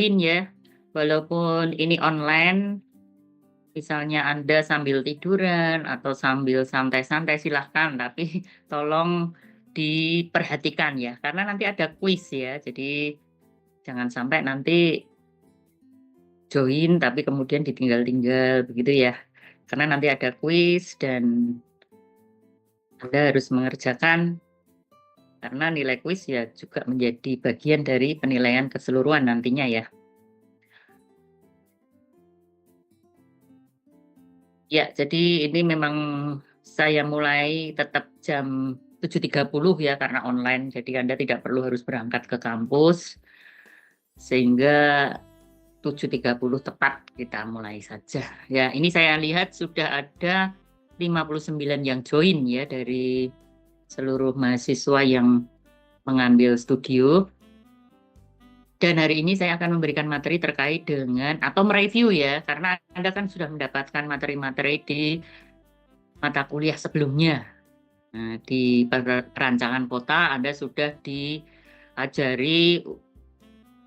Ya, walaupun ini online, misalnya Anda sambil tiduran atau sambil santai-santai silahkan, tapi tolong diperhatikan ya, karena nanti ada kuis ya. Jadi jangan sampai nanti join tapi kemudian ditinggal-tinggal begitu ya. Karena nanti ada kuis dan Anda harus mengerjakan karena nilai kuis ya juga menjadi bagian dari penilaian keseluruhan nantinya ya. Ya, jadi ini memang saya mulai tetap jam 7.30 ya karena online, jadi Anda tidak perlu harus berangkat ke kampus, sehingga 7.30 tepat kita mulai saja. Ya, ini saya lihat sudah ada 59 yang join ya dari seluruh mahasiswa yang mengambil studio. Dan hari ini saya akan memberikan materi terkait dengan atau mereview ya, karena Anda kan sudah mendapatkan materi-materi di mata kuliah sebelumnya. Nah, di perancangan kota Anda sudah diajari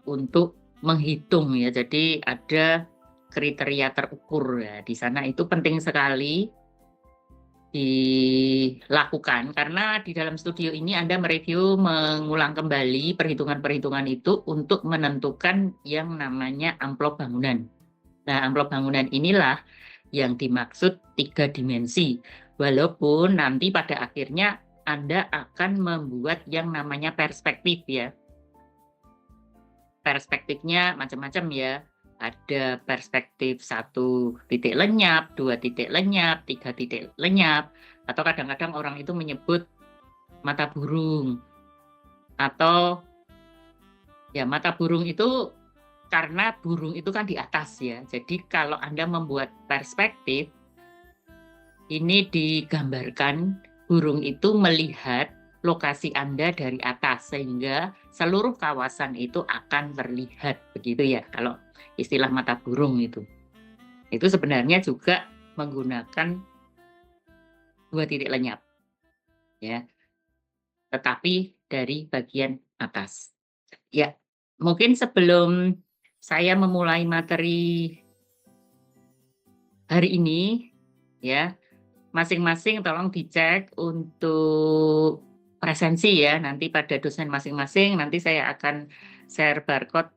untuk menghitung ya. Jadi ada kriteria terukur ya. Di sana itu penting sekali dilakukan karena di dalam studio ini Anda mereview mengulang kembali perhitungan-perhitungan itu untuk menentukan yang namanya amplop bangunan. Nah, amplop bangunan inilah yang dimaksud 3 dimensi. Walaupun nanti pada akhirnya Anda akan membuat yang namanya perspektif ya. Perspektifnya macam-macam ya. Ada perspektif 1 titik lenyap, 2 titik lenyap, 3 titik lenyap, atau kadang-kadang orang itu menyebut mata burung. Atau ya mata burung itu karena burung itu kan di atas ya. Jadi kalau Anda membuat perspektif, ini digambarkan burung itu melihat lokasi Anda dari atas sehingga seluruh kawasan itu akan terlihat begitu ya kalau istilah mata burung itu. Itu sebenarnya juga menggunakan 2 titik lenyap ya, tetapi dari bagian atas. Ya, mungkin sebelum saya memulai materi hari ini ya, masing-masing tolong dicek untuk presensi ya, nanti pada dosen masing-masing, nanti saya akan share barcode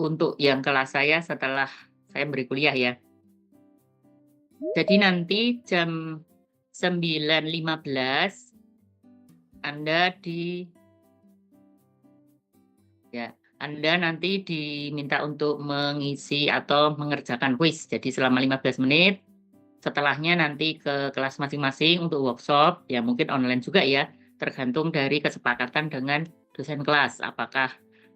untuk yang kelas saya setelah saya beri kuliah ya. Jadi nanti jam 9.15 Anda nanti diminta untuk mengisi atau mengerjakan kuis. Jadi selama 15 menit, setelahnya nanti ke kelas masing-masing untuk workshop, ya mungkin online juga ya, tergantung dari kesepakatan dengan dosen kelas. Apakah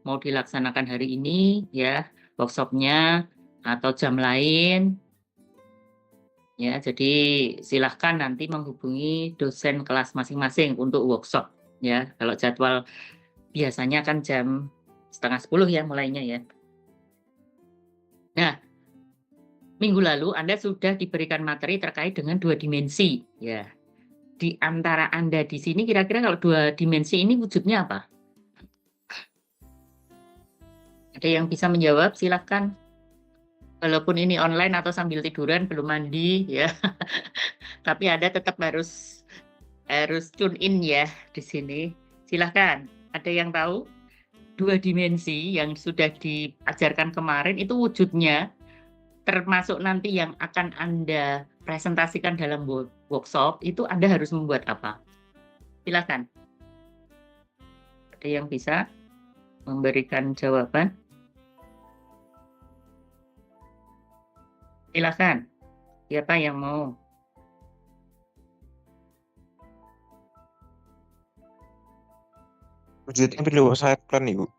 mau dilaksanakan hari ini ya workshopnya atau jam lain. Ya, jadi silahkan nanti menghubungi dosen kelas masing-masing untuk workshop ya. Kalau jadwal biasanya kan jam 9:30 ya mulainya ya. Nah, minggu lalu Anda sudah diberikan materi terkait dengan 2 dimensi ya. Di antara Anda di sini kira-kira kalau 2 dimensi ini wujudnya apa? Ada yang bisa menjawab? Silahkan. Walaupun ini online atau sambil tiduran belum mandi ya. Tapi Anda tetap harus tune in ya di sini. Silahkan. Ada yang tahu? 2 dimensi yang sudah diajarkan kemarin itu wujudnya, termasuk nanti yang akan Anda presentasikan dalam workshop, itu Anda harus membuat apa? Silakan. Ada yang bisa memberikan jawaban? Silakan. Siapa yang mau? Wujudnya bentuk plan, Ibu.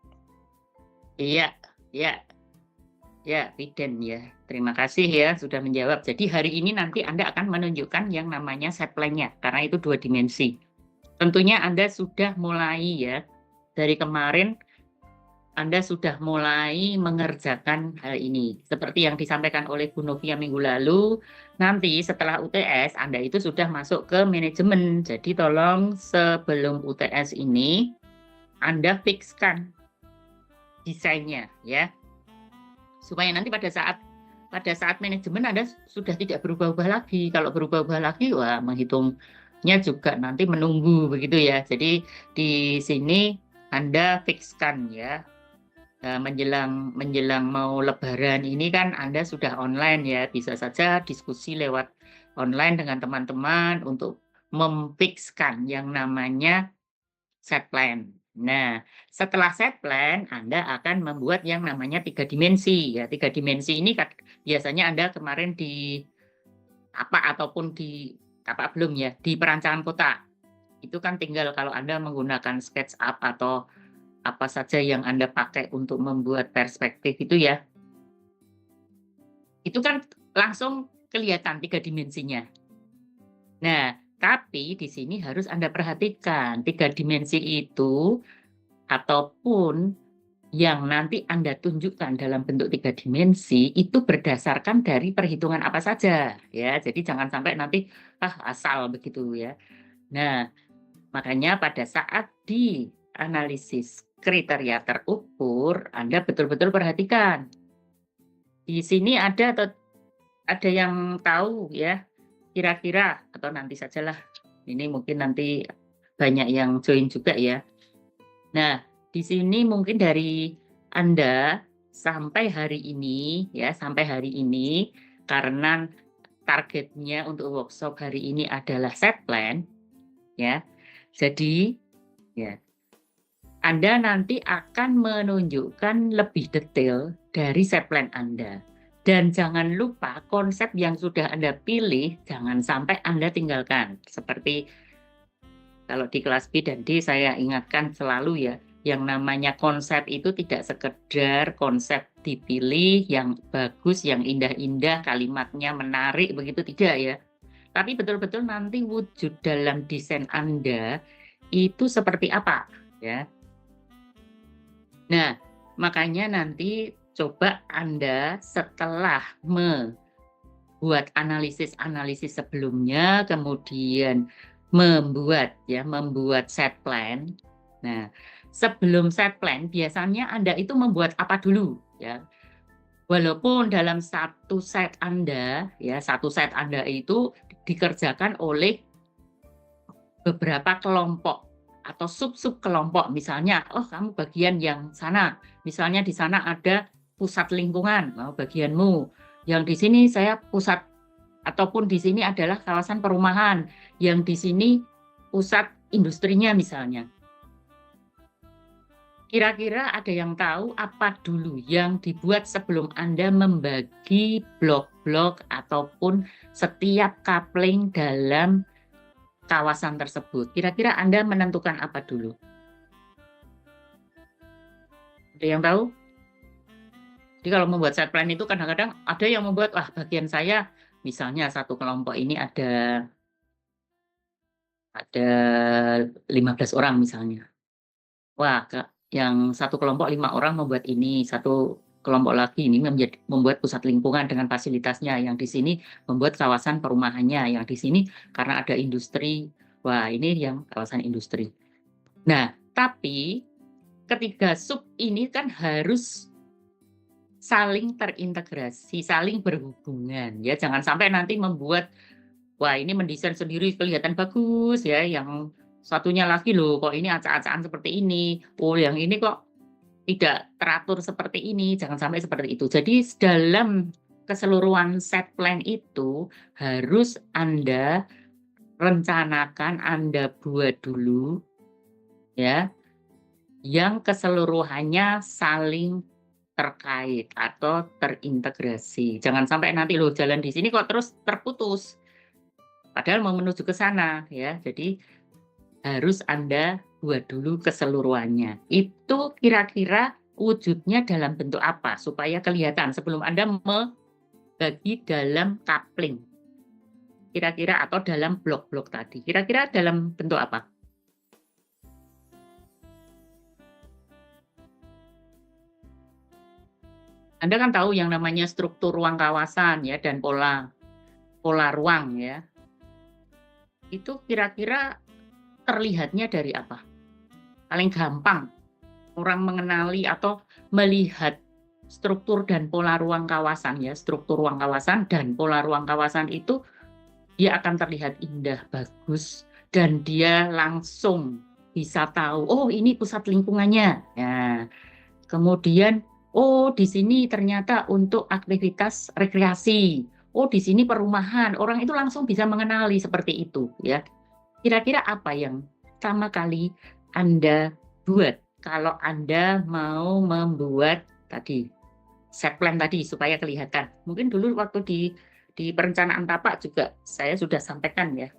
Iya, ya, ya, Biden ya. Terima kasih ya sudah menjawab. Jadi hari ini nanti Anda akan menunjukkan yang namanya set plan-nya, karena itu 2 dimensi. Tentunya Anda sudah mulai ya, dari kemarin Anda sudah mulai mengerjakan hal ini. Seperti yang disampaikan oleh Bu Novia minggu lalu, nanti setelah UTS Anda itu sudah masuk ke manajemen. Jadi tolong sebelum UTS ini Anda fixkan desainnya ya. supaya nanti pada saat manajemen Anda sudah tidak berubah-ubah lagi. Kalau berubah-ubah lagi, wah menghitungnya juga nanti menunggu begitu ya. Jadi di sini Anda fikskan ya. Menjelang mau Lebaran ini kan Anda sudah online ya, bisa saja diskusi lewat online dengan teman-teman untuk memfikskan yang namanya set plan. Nah, setelah set plan, Anda akan membuat yang namanya 3 dimensi ya. 3 dimensi ini biasanya Anda kemarin di ataupun di belum ya, di perancangan kota. Itu kan tinggal kalau Anda menggunakan SketchUp atau apa saja yang Anda pakai untuk membuat perspektif itu ya, itu kan langsung kelihatan 3 dimensinya. Nah, tapi di sini harus Anda perhatikan 3 dimensi itu ataupun yang nanti Anda tunjukkan dalam bentuk 3 dimensi itu berdasarkan dari perhitungan apa saja ya. Jadi jangan sampai nanti asal begitu ya. Nah, makanya pada saat di analisis kriteria terukur, Anda betul-betul perhatikan. Di sini ada yang tahu ya, kira-kira atau nanti sajalah. Ini mungkin nanti banyak yang join juga ya. Nah, di sini mungkin dari Anda sampai hari ini ya, karena targetnya untuk workshop hari ini adalah set plan ya. Jadi ya, Anda nanti akan menunjukkan lebih detail dari set plan Anda. Dan jangan lupa konsep yang sudah Anda pilih, jangan sampai Anda tinggalkan. Seperti kalau di kelas B dan D saya ingatkan selalu ya, yang namanya konsep itu tidak sekedar konsep dipilih yang bagus, yang indah-indah, kalimatnya menarik, begitu tidak ya. Tapi betul-betul nanti wujud dalam desain Anda itu seperti apa ya. Nah, makanya nanti coba Anda setelah membuat analisis-analisis sebelumnya, kemudian membuat set plan. Nah, sebelum set plan biasanya Anda itu membuat apa dulu ya. Walaupun dalam satu set Anda itu dikerjakan oleh beberapa kelompok atau sub-sub kelompok, misalnya, kamu bagian yang sana, misalnya di sana ada pusat lingkungan, bagianmu, yang di sini saya pusat, ataupun di sini adalah kawasan perumahan, yang di sini pusat industrinya misalnya. Kira-kira ada yang tahu apa dulu yang dibuat sebelum Anda membagi blok-blok ataupun setiap coupling dalam kawasan tersebut? Kira-kira Anda menentukan apa dulu? Ada yang tahu? Jadi kalau membuat set plan itu kadang-kadang ada yang membuat, bagian saya misalnya satu kelompok ini ada 15 orang misalnya. Wah, yang satu kelompok 5 orang membuat ini, satu kelompok lagi ini membuat pusat lingkungan dengan fasilitasnya, yang di sini membuat kawasan perumahannya, yang di sini karena ada industri, wah ini yang kawasan industri. Nah, tapi ketiga sub ini kan harus saling terintegrasi, saling berhubungan ya. Jangan sampai nanti membuat, wah ini mendesain sendiri kelihatan bagus ya, yang satunya lagi loh kok ini acak-acakan seperti ini, yang ini kok tidak teratur seperti ini, jangan sampai seperti itu. Jadi dalam keseluruhan set plan itu harus Anda rencanakan, Anda buat dulu ya, yang keseluruhannya saling terkait atau terintegrasi. Jangan sampai nanti loh jalan di sini kok terus terputus. Padahal mau menuju ke sana ya. Jadi harus Anda buat dulu keseluruhannya. Itu kira-kira wujudnya dalam bentuk apa supaya kelihatan sebelum Anda membagi dalam coupling. Kira-kira atau dalam blok-blok tadi. Kira-kira dalam bentuk apa? Anda kan tahu yang namanya struktur ruang kawasan ya dan pola ruang ya. Itu kira-kira terlihatnya dari apa? Paling gampang orang mengenali atau melihat struktur dan pola ruang kawasan ya, struktur ruang kawasan dan pola ruang kawasan itu dia akan terlihat indah, bagus, dan dia langsung bisa tahu, oh ini pusat lingkungannya. Nah, kemudian, oh di sini ternyata untuk aktivitas rekreasi. Oh di sini perumahan. Orang itu langsung bisa mengenali seperti itu ya. Kira-kira apa yang pertama kali Anda buat kalau Anda mau membuat tadi set plan tadi supaya kelihatan. Mungkin dulu waktu di perencanaan tapak juga saya sudah sampaikan ya.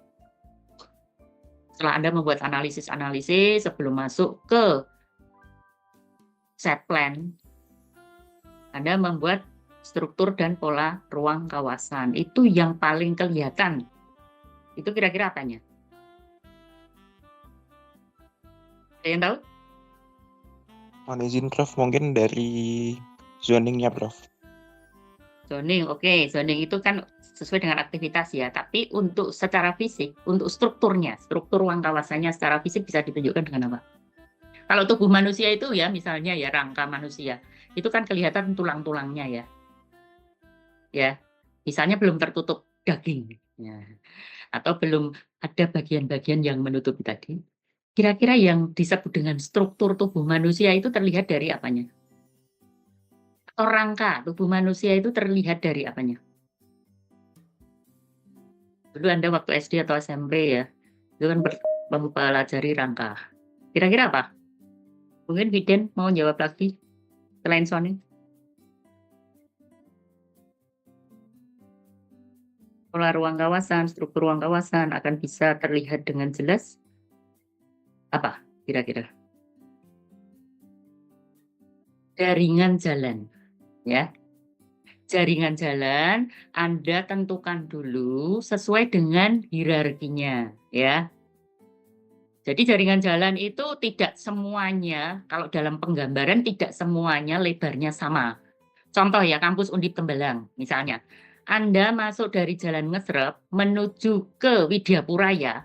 Setelah Anda membuat analisis-analisis sebelum masuk ke set plan, Anda membuat struktur dan pola ruang kawasan. Itu yang paling kelihatan. Itu kira-kira apanya? Ada yang tahu? Mohon izin Prof, mungkin dari zoningnya Prof. Zoning, oke. Zoning itu kan sesuai dengan aktivitas ya. Tapi untuk secara fisik, untuk strukturnya, struktur ruang kawasannya secara fisik bisa ditunjukkan dengan apa? Kalau tubuh manusia itu ya, misalnya ya rangka manusia, itu kan kelihatan tulang-tulangnya ya. Ya, misalnya belum tertutup daging. Ya. Atau belum ada bagian-bagian yang menutupi tadi. Kira-kira yang disebut dengan struktur tubuh manusia itu terlihat dari apanya? Atau rangka tubuh manusia itu terlihat dari apanya? Dulu Anda waktu SD atau SMP ya, itu kan mempelajari rangka. Kira-kira apa? Mungkin Viden mau jawab lagi selain Sony? Pola ruang kawasan, struktur ruang kawasan akan bisa terlihat dengan jelas. Apa kira-kira? Jaringan jalan, ya. Jaringan jalan Anda tentukan dulu sesuai dengan hierarkinya, ya. Jadi jaringan jalan itu tidak semuanya, kalau dalam penggambaran tidak semuanya lebarnya sama. Contoh ya, kampus Undip Tembalang misalnya. Anda masuk dari Jalan Ngesrep menuju ke Widyapura ya,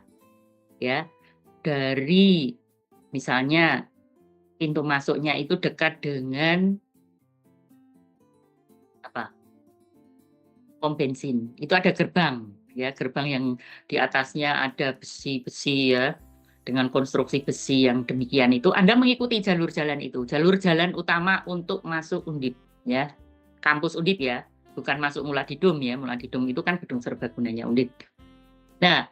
dari misalnya pintu masuknya itu dekat dengan apa? Pom bensin. Itu ada gerbang ya, gerbang yang di atasnya ada besi-besi ya, dengan konstruksi besi yang demikian itu. Anda mengikuti jalur jalan itu, jalur jalan utama untuk masuk Undip ya. Kampus Undip ya, bukan masuk Muladidum ya. Muladidum itu kan gedung serbagunanya Undip. Nah,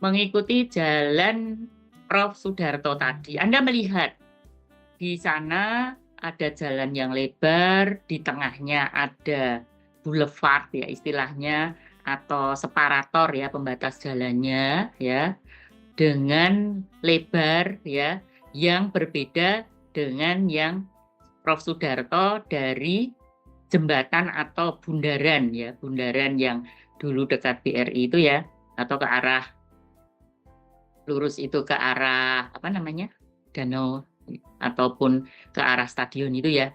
mengikuti jalan Prof. Sudarto tadi, Anda melihat di sana ada jalan yang lebar, di tengahnya ada boulevard ya istilahnya, atau separator ya pembatas jalannya ya, dengan lebar ya, yang berbeda dengan yang Prof. Sudarto dari jembatan atau bundaran ya, bundaran yang dulu dekat BRI itu ya, atau ke arah lurus itu ke arah apa namanya, danau ataupun ke arah stadion itu ya.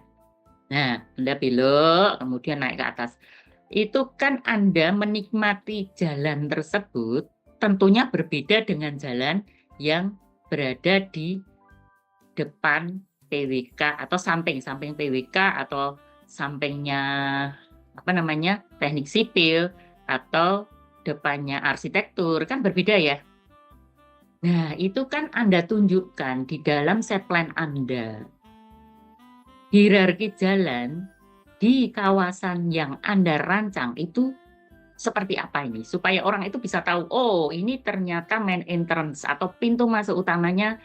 Nah, Anda belok kemudian naik ke atas. Itu kan Anda menikmati jalan tersebut tentunya berbeda dengan jalan yang berada di depan PWK atau samping PWK atau sampingnya apa namanya, teknik sipil atau depannya arsitektur, kan berbeda ya. Nah, itu kan Anda tunjukkan di dalam set plan Anda. Hierarki jalan di kawasan yang Anda rancang itu seperti apa ini? Supaya orang itu bisa tahu, oh ini ternyata main entrance atau pintu masuk utamanya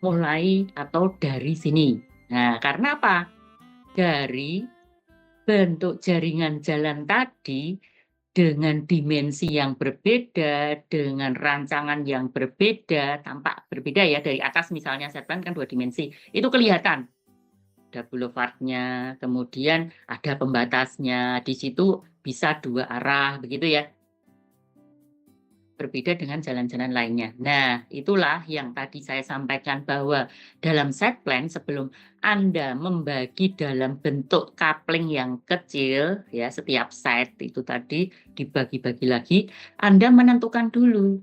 mulai atau dari sini. Nah, karena apa? Dari bentuk jaringan jalan tadi dengan dimensi yang berbeda, dengan rancangan yang berbeda, tampak berbeda ya dari atas misalnya set plan kan 2 dimensi. Itu kelihatan. Ada boulevardnya, kemudian ada pembatasnya. Di situ bisa 2 arah begitu ya. Berbeda dengan jalan-jalan lainnya. Nah, itulah yang tadi saya sampaikan bahwa dalam set plan sebelum Anda membagi dalam bentuk coupling yang kecil, ya setiap set itu tadi dibagi-bagi lagi, Anda menentukan dulu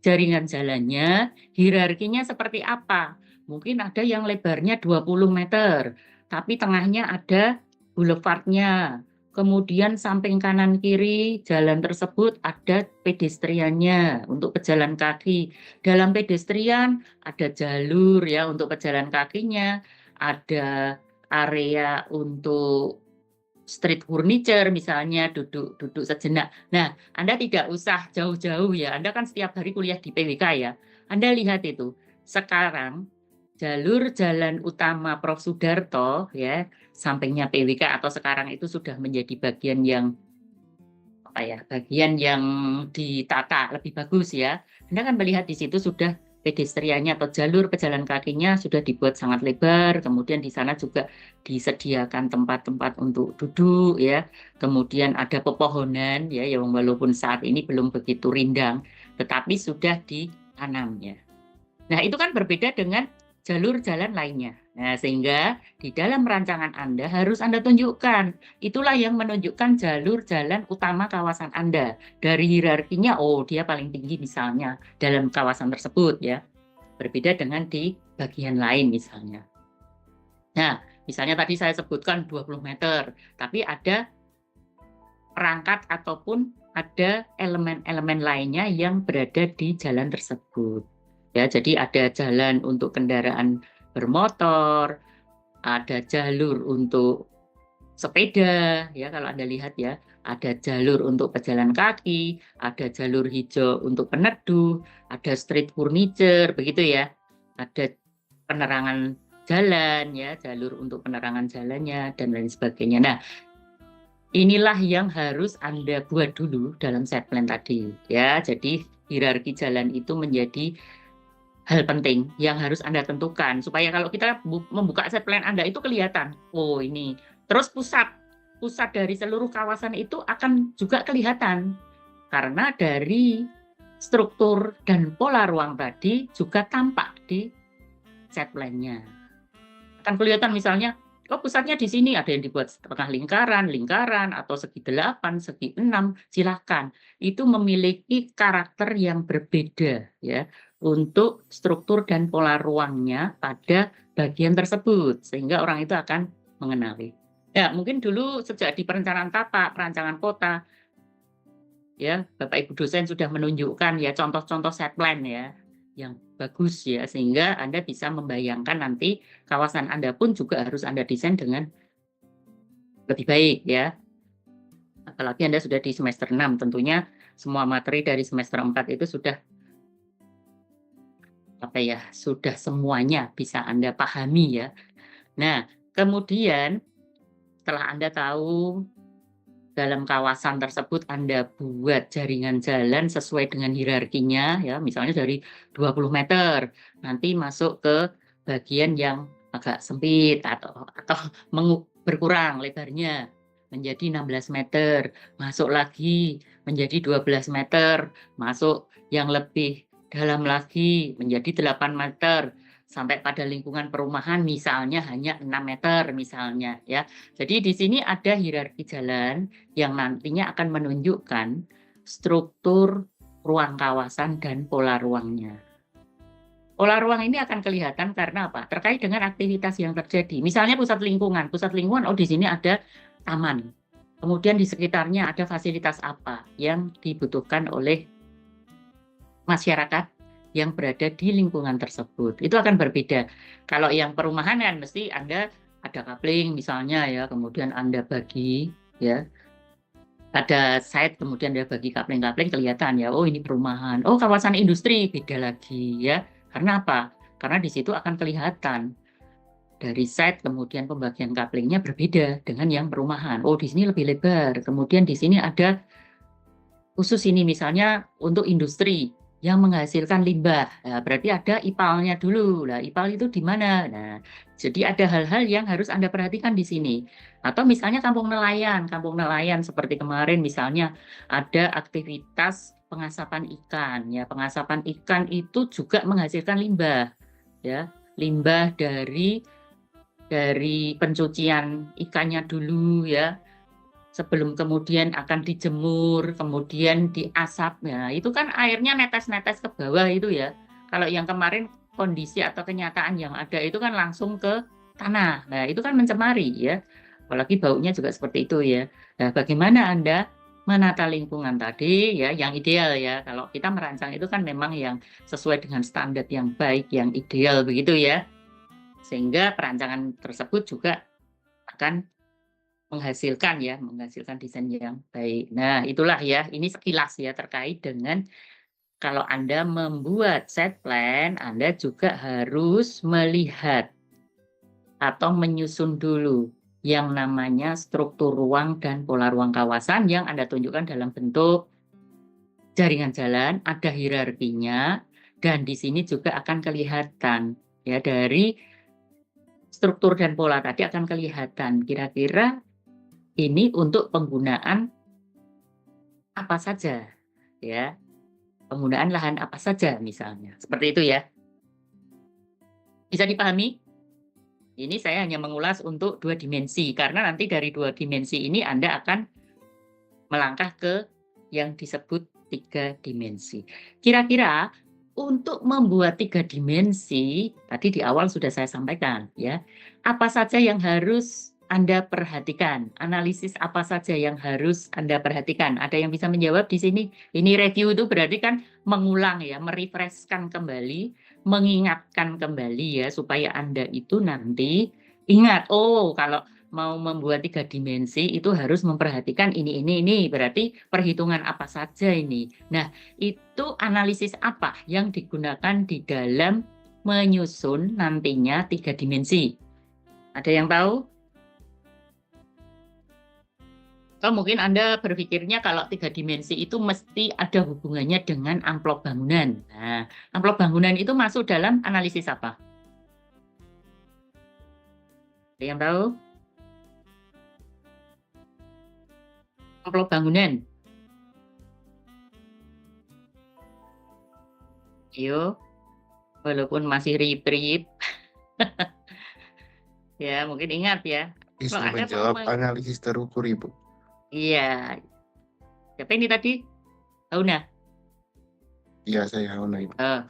jaringan jalannya, hierarkinya seperti apa. Mungkin ada yang lebarnya 20 meter, tapi tengahnya ada boulevardnya. Kemudian samping kanan kiri jalan tersebut ada pedestriannya untuk pejalan kaki. Dalam pedestrian ada jalur ya untuk pejalan kakinya, ada area untuk street furniture misalnya duduk sejenak. Nah, Anda tidak usah jauh-jauh ya. Anda kan setiap hari kuliah di PWK ya. Anda lihat itu. Sekarang jalur jalan utama Prof. Sudarto ya, sampingnya PWK atau sekarang itu sudah menjadi bagian yang bagian yang ditata lebih bagus ya. Anda kan melihat di situ sudah pedestriannya atau jalur pejalan kakinya sudah dibuat sangat lebar, kemudian di sana juga disediakan tempat-tempat untuk duduk ya. Kemudian ada pepohonan ya, yang walaupun saat ini belum begitu rindang, tetapi sudah ditanam ya. Nah, itu kan berbeda dengan jalur jalan lainnya. Nah, sehingga di dalam rancangan Anda harus Anda tunjukkan. Itulah yang menunjukkan jalur jalan utama kawasan Anda. Dari hierarkinya, oh dia paling tinggi misalnya dalam kawasan tersebut ya. Berbeda dengan di bagian lain misalnya. Nah, misalnya tadi saya sebutkan 20 meter, tapi ada perangkat ataupun ada elemen-elemen lainnya yang berada di jalan tersebut. Ya, jadi ada jalan untuk kendaraan bermotor, ada jalur untuk sepeda, ya kalau Anda lihat ya, ada jalur untuk pejalan kaki, ada jalur hijau untuk peneduh, ada street furniture, begitu ya. Ada penerangan jalan ya, jalur untuk penerangan jalannya dan lain sebagainya. Nah, inilah yang harus Anda buat dulu dalam set plan tadi ya. Jadi hierarki jalan itu menjadi hal penting yang harus Anda tentukan supaya kalau kita membuka set plan Anda itu kelihatan, oh ini. Terus pusat dari seluruh kawasan itu akan juga kelihatan karena dari struktur dan pola ruang tadi juga tampak di set plan-nya. Akan kelihatan misalnya, oh pusatnya di sini, ada yang dibuat setengah lingkaran, atau segi 8, segi 6, silakan. Itu memiliki karakter yang berbeda ya untuk struktur dan pola ruangnya pada bagian tersebut, sehingga orang itu akan mengenali. Ya, mungkin dulu sejak di perencanaan tata, perancangan kota, ya Bapak Ibu dosen sudah menunjukkan ya contoh-contoh set plan ya yang bagus ya, sehingga Anda bisa membayangkan nanti kawasan Anda pun juga harus Anda desain dengan lebih baik ya. Apalagi Anda sudah di semester 6, tentunya semua materi dari semester 4 itu sudah sudah semuanya bisa Anda pahami ya. Nah, kemudian setelah Anda tahu dalam kawasan tersebut Anda buat jaringan jalan sesuai dengan hierarkinya ya, misalnya dari 20 meter nanti masuk ke bagian yang agak sempit atau berkurang lebarnya menjadi 16 meter, masuk lagi menjadi 12 meter, masuk yang lebih dalam lagi menjadi 8 meter sampai pada lingkungan perumahan misalnya hanya 6 meter misalnya ya. Jadi di sini ada hierarki jalan yang nantinya akan menunjukkan struktur ruang kawasan dan pola ruangnya. Pola ruang ini akan kelihatan karena apa? Terkait dengan aktivitas yang terjadi. Misalnya pusat lingkungan, oh di sini ada taman. Kemudian di sekitarnya ada fasilitas apa yang dibutuhkan oleh masyarakat yang berada di lingkungan tersebut. Itu akan berbeda. Kalau yang perumahan kan mesti Anda ada coupling misalnya ya, kemudian Anda bagi ya. Ada site kemudian Anda bagi coupling-coupling kelihatan ya, oh ini perumahan. Oh, kawasan industri beda lagi ya. Karena apa? Karena di situ akan kelihatan dari site kemudian pembagian couplingnya berbeda dengan yang perumahan. Oh, di sini lebih lebar. Kemudian di sini ada khusus ini misalnya untuk industri yang menghasilkan limbah. Nah, berarti ada IPAL-nya dulu. Nah, IPAL itu di mana? Nah, jadi ada hal-hal yang harus Anda perhatikan di sini. Atau misalnya kampung nelayan seperti kemarin misalnya ada aktivitas pengasapan ikan. Ya, pengasapan ikan itu juga menghasilkan limbah. Ya, limbah dari pencucian ikannya dulu ya. Sebelum kemudian akan dijemur, kemudian diasap. Nah, itu kan airnya netes-netes ke bawah itu ya. Kalau yang kemarin kondisi atau kenyataan yang ada itu kan langsung ke tanah. Nah, itu kan mencemari ya. Apalagi baunya juga seperti itu ya. Nah, bagaimana Anda menata lingkungan tadi ya yang ideal ya. Kalau kita merancang itu kan memang yang sesuai dengan standar yang baik, yang ideal begitu ya. Sehingga perancangan tersebut juga akan menghasilkan desain yang baik. Nah, itulah ya, ini sekilas ya terkait dengan kalau Anda membuat set plan, Anda juga harus melihat atau menyusun dulu yang namanya struktur ruang dan pola ruang kawasan yang Anda tunjukkan dalam bentuk jaringan jalan, ada hierarkinya, dan di sini juga akan kelihatan ya dari struktur dan pola tadi akan kelihatan kira-kira ini untuk penggunaan apa saja ya, penggunaan lahan apa saja misalnya, seperti itu ya. Bisa dipahami? Ini saya hanya mengulas untuk 2 dimensi, karena nanti dari 2 dimensi ini Anda akan melangkah ke yang disebut 3 dimensi. Kira-kira untuk membuat 3 dimensi, tadi di awal sudah saya sampaikan ya, apa saja yang harus Anda perhatikan? Analisis apa saja yang harus Anda perhatikan? Ada yang bisa menjawab di sini? Ini review itu berarti kan mengulang ya, merefreshkan kembali, mengingatkan kembali ya, supaya Anda itu nanti ingat, oh kalau mau membuat 3 dimensi itu harus memperhatikan ini, berarti perhitungan apa saja ini. Nah, itu analisis apa yang digunakan di dalam menyusun nantinya 3 dimensi? Ada yang tahu? Atau mungkin Anda berpikirnya kalau 3 dimensi itu mesti ada hubungannya dengan amplop bangunan. Nah, amplop bangunan itu masuk dalam analisis apa? Ada yang tahu? Amplop bangunan. Ayo, walaupun masih rip-rip. Ya, mungkin ingat ya. Bisa Kalau Anda menjawab mau analisis terukur, Ibu. iya. Siapa ini tadi? Hauna? Iya, saya Hauna, Ibu. Oh,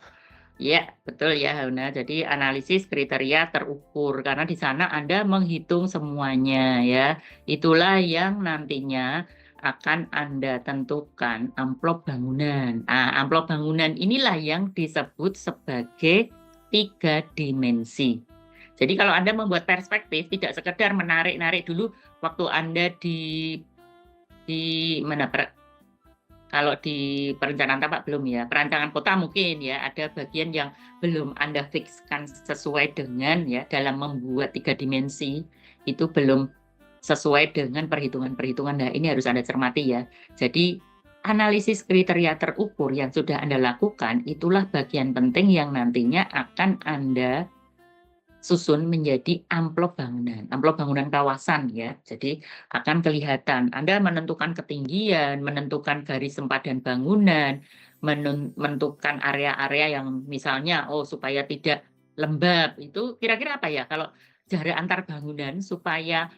iya, betul ya Hauna. Jadi analisis kriteria terukur karena di sana Anda menghitung semuanya ya. Itulah yang nantinya akan Anda tentukan amplop bangunan. Nah, amplop bangunan inilah yang disebut sebagai 3 dimensi. Jadi kalau Anda membuat perspektif tidak sekedar menarik-narik dulu waktu Anda di mana kalau di perencanaan tapak belum ya. Perancangan kota mungkin ya ada bagian yang belum Anda fikskan sesuai dengan ya dalam membuat 3 dimensi itu belum sesuai dengan perhitungan-perhitungan. Nah, ini harus Anda cermati ya. Jadi analisis kriteria terukur yang sudah Anda lakukan itulah bagian penting yang nantinya akan Anda susun menjadi amplop bangunan kawasan ya. Jadi akan kelihatan Anda menentukan ketinggian, menentukan garis sempadan bangunan, menentukan area-area yang misalnya supaya tidak lembab. Itu kira-kira apa ya? Kalau jarak antar bangunan supaya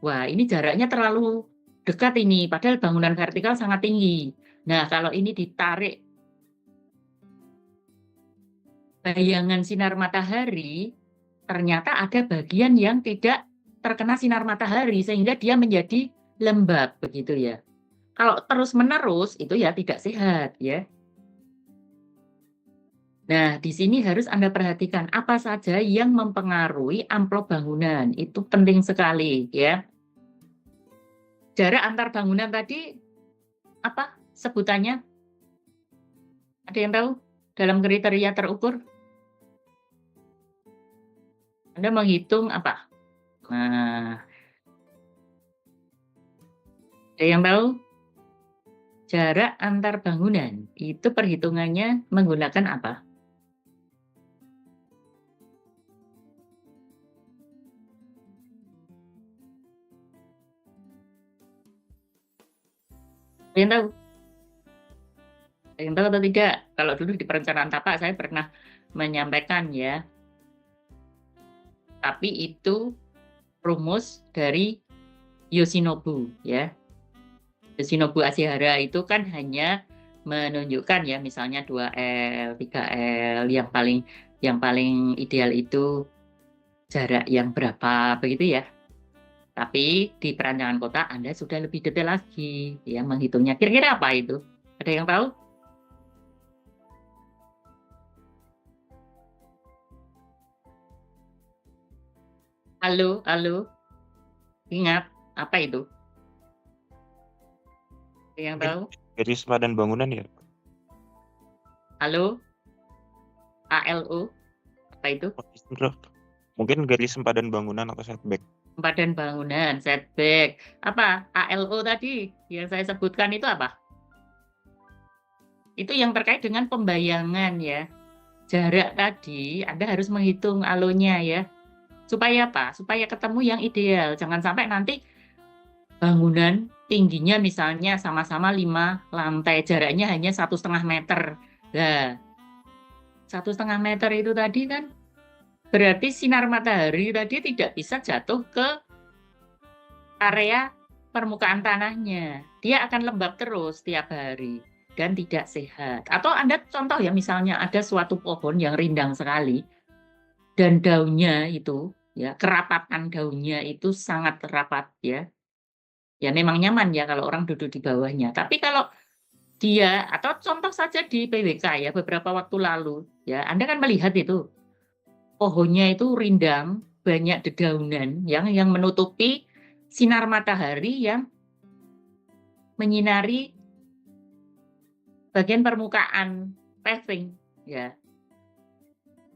wah, ini jaraknya terlalu dekat ini, padahal bangunan vertikal sangat tinggi. Nah, kalau ini ditarik bayangan sinar matahari, ternyata ada bagian yang tidak terkena sinar matahari, sehingga dia menjadi lembab, begitu ya. Kalau terus-menerus, itu ya tidak sehat, ya. Nah, di sini harus Anda perhatikan apa saja yang mempengaruhi amplop bangunan. Itu penting sekali, ya. Jarak antar bangunan tadi apa sebutannya? Ada yang tahu dalam kriteria terukur? Anda menghitung apa? Nah, ada yang tahu? Jarak antar bangunan itu perhitungannya menggunakan apa? Ada yang tahu? Ada yang tahu atau tidak? Kalau dulu di perencanaan tapak saya pernah menyampaikan ya. Tapi itu rumus dari Yoshinobu ya. Yoshinobu Ashihara itu kan hanya menunjukkan ya misalnya 2L, 3L yang paling ideal itu jarak yang berapa begitu ya. Tapi di perancangan kota Anda sudah lebih detail lagi ya menghitungnya. Kira-kira apa itu? Ada yang tahu? Halo, halo. Ingat apa itu? Ada yang Mungkin tahu? garis padan bangunan ya. Halo? ALO? Apa itu? Izin, Prof. Mungkin garis sempadan bangunan atau setback. Sempadan bangunan, setback. Apa? ALO tadi yang saya sebutkan itu apa? Itu yang terkait dengan pembayangan ya. Jarak tadi Anda harus menghitung alonya ya. Supaya apa? Supaya ketemu yang ideal. Jangan sampai nanti bangunan tingginya misalnya sama-sama 5 lantai, jaraknya hanya 1,5 meter. Nah, 1,5 meter itu tadi kan berarti sinar matahari tadi tidak bisa jatuh ke area permukaan tanahnya. Dia akan lembab terus tiap hari dan tidak sehat. Atau Anda contoh ya, misalnya ada suatu pohon yang rindang sekali dan daunnya itu ya, kerapatan daunnya itu sangat rapat ya. Ya memang nyaman ya kalau orang duduk di bawahnya. Tapi kalau dia atau contoh saja di PWK ya beberapa waktu lalu ya, Anda kan melihat itu pohonnya itu rindang, banyak dedaunan yang menutupi sinar matahari yang menyinari bagian permukaan paving ya.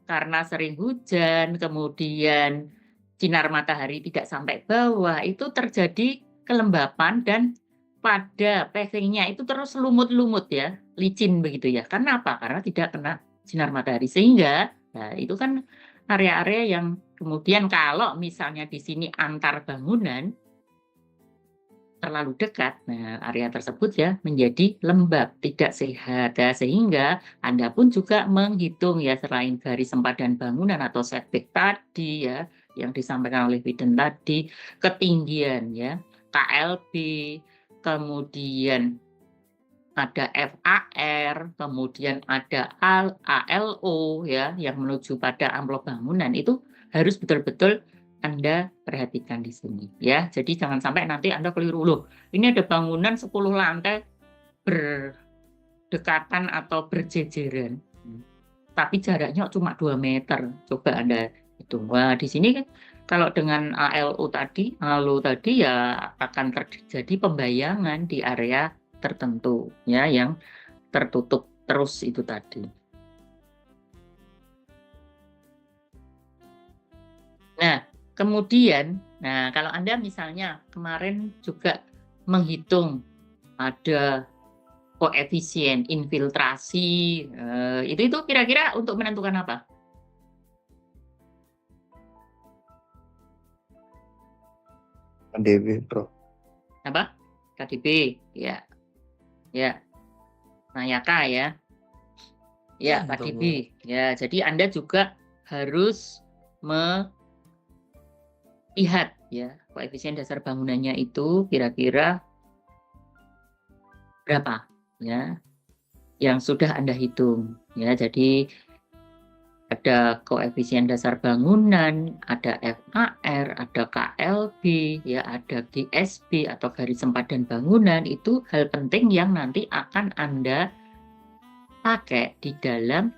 Karena sering hujan, kemudian sinar matahari tidak sampai bawah, itu terjadi kelembapan dan pada paving-nya itu terus lumut-lumut ya, licin begitu ya. Karena apa? Karena tidak kena sinar matahari. Sehingga nah itu kan area-area yang kemudian kalau misalnya di sini antar bangunan terlalu dekat, nah area tersebut ya menjadi lembab, tidak sehat. Ya, sehingga Anda pun juga menghitung ya selain garis sempadan bangunan atau setback tadi ya yang disampaikan oleh Widen tadi, ketinggian ya, KLB, kemudian ada FAR, kemudian ada ALO ya yang menuju pada amplop bangunan itu harus betul-betul Anda perhatikan di sini ya. Jadi jangan sampai nanti Anda keliru loh. Ini ada bangunan 10 lantai berdekatan atau berjejeran. Tapi jaraknya cuma 2 meter. Coba Anda hitung. Wah, di sini kan kalau dengan ALO tadi ya akan terjadi pembayangan di area tertentu ya yang tertutup terus itu tadi. Nah, kemudian kalau Anda misalnya kemarin juga menghitung ada koefisien infiltrasi, itu kira-kira untuk menentukan apa? KDB, Prof. Apa? KDB, ya. Ya, Nayaka ya. Ya, KDB. Ya, jadi Anda juga harus melihat ya koefisien dasar bangunannya itu kira-kira berapa ya yang sudah Anda hitung ya. Jadi ada koefisien dasar bangunan, ada FAR, ada KLB, ya ada GSB atau garis sempadan bangunan. Itu hal penting yang nanti akan Anda pakai di dalam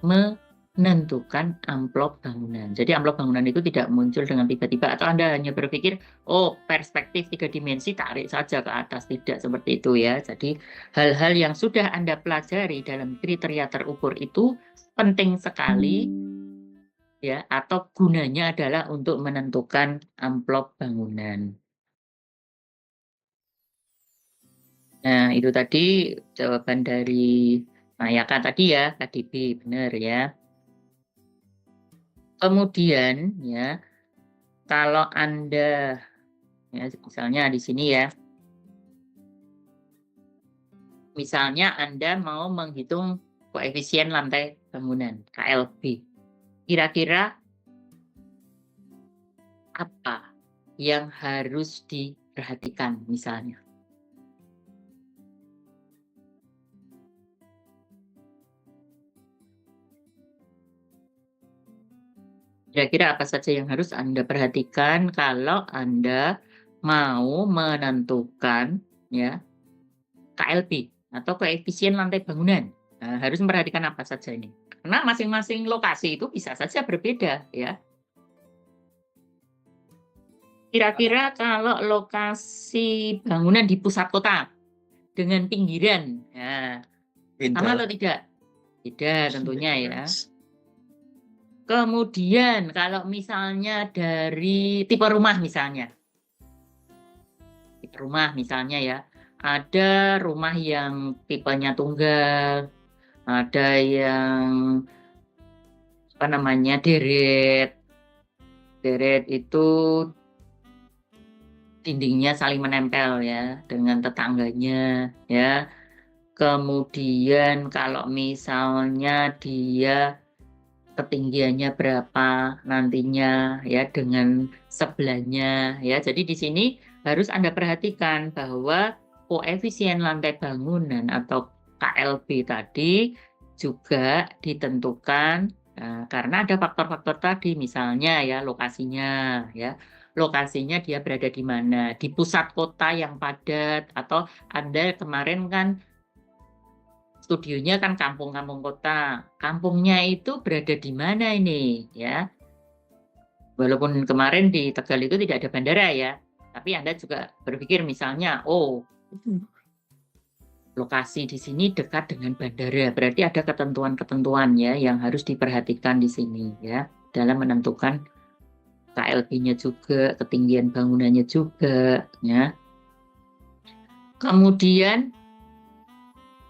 menentukan amplop bangunan. Jadi amplop bangunan itu tidak muncul dengan tiba-tiba atau Anda hanya berpikir, oh perspektif 3 dimensi tarik saja ke atas. Tidak seperti itu ya. Jadi hal-hal yang sudah Anda pelajari dalam kriteria terukur itu penting sekali ya, atau gunanya adalah untuk menentukan amplop bangunan. Nah, itu tadi jawaban dari Nayaka tadi ya, KDB, benar ya. Kemudian ya, kalau Anda ya misalnya di sini ya, misalnya Anda mau menghitung koefisien lantai bangunan KLB. Kira-kira apa yang harus diperhatikan misalnya? Kira-kira apa saja yang harus Anda perhatikan kalau Anda mau menentukan ya KLB atau koefisien lantai bangunan. Nah, harus memperhatikan apa saja ini. Karena masing-masing lokasi itu bisa saja berbeda ya. Kira-kira kalau lokasi bangunan di pusat kota dengan pinggiran, ya, sama atau Beda. tidak? Tidak tentunya ya. Kemudian kalau misalnya dari tipe rumah misalnya ya, ada rumah yang tipenya tunggal, ada yang apa namanya deret. Deret itu dindingnya saling menempel ya dengan tetangganya ya. Kemudian kalau misalnya dia ketinggiannya berapa nantinya ya dengan sebelahnya ya. Jadi di sini harus Anda perhatikan bahwa koefisien lantai bangunan atau KLB tadi juga ditentukan karena ada faktor-faktor tadi, misalnya ya lokasinya ya. Lokasinya dia berada di mana? Di pusat kota yang padat atau Anda kemarin kan studionya kan kampung-kampung kota. Kampungnya itu berada di mana ini ya? Walaupun kemarin di Tegal itu tidak ada bandara ya, tapi Anda juga berpikir misalnya, oh lokasi di sini dekat dengan bandara, berarti ada ketentuan-ketentuan ya yang harus diperhatikan di sini ya dalam menentukan KLB-nya juga, ketinggian bangunannya juga ya. Kemudian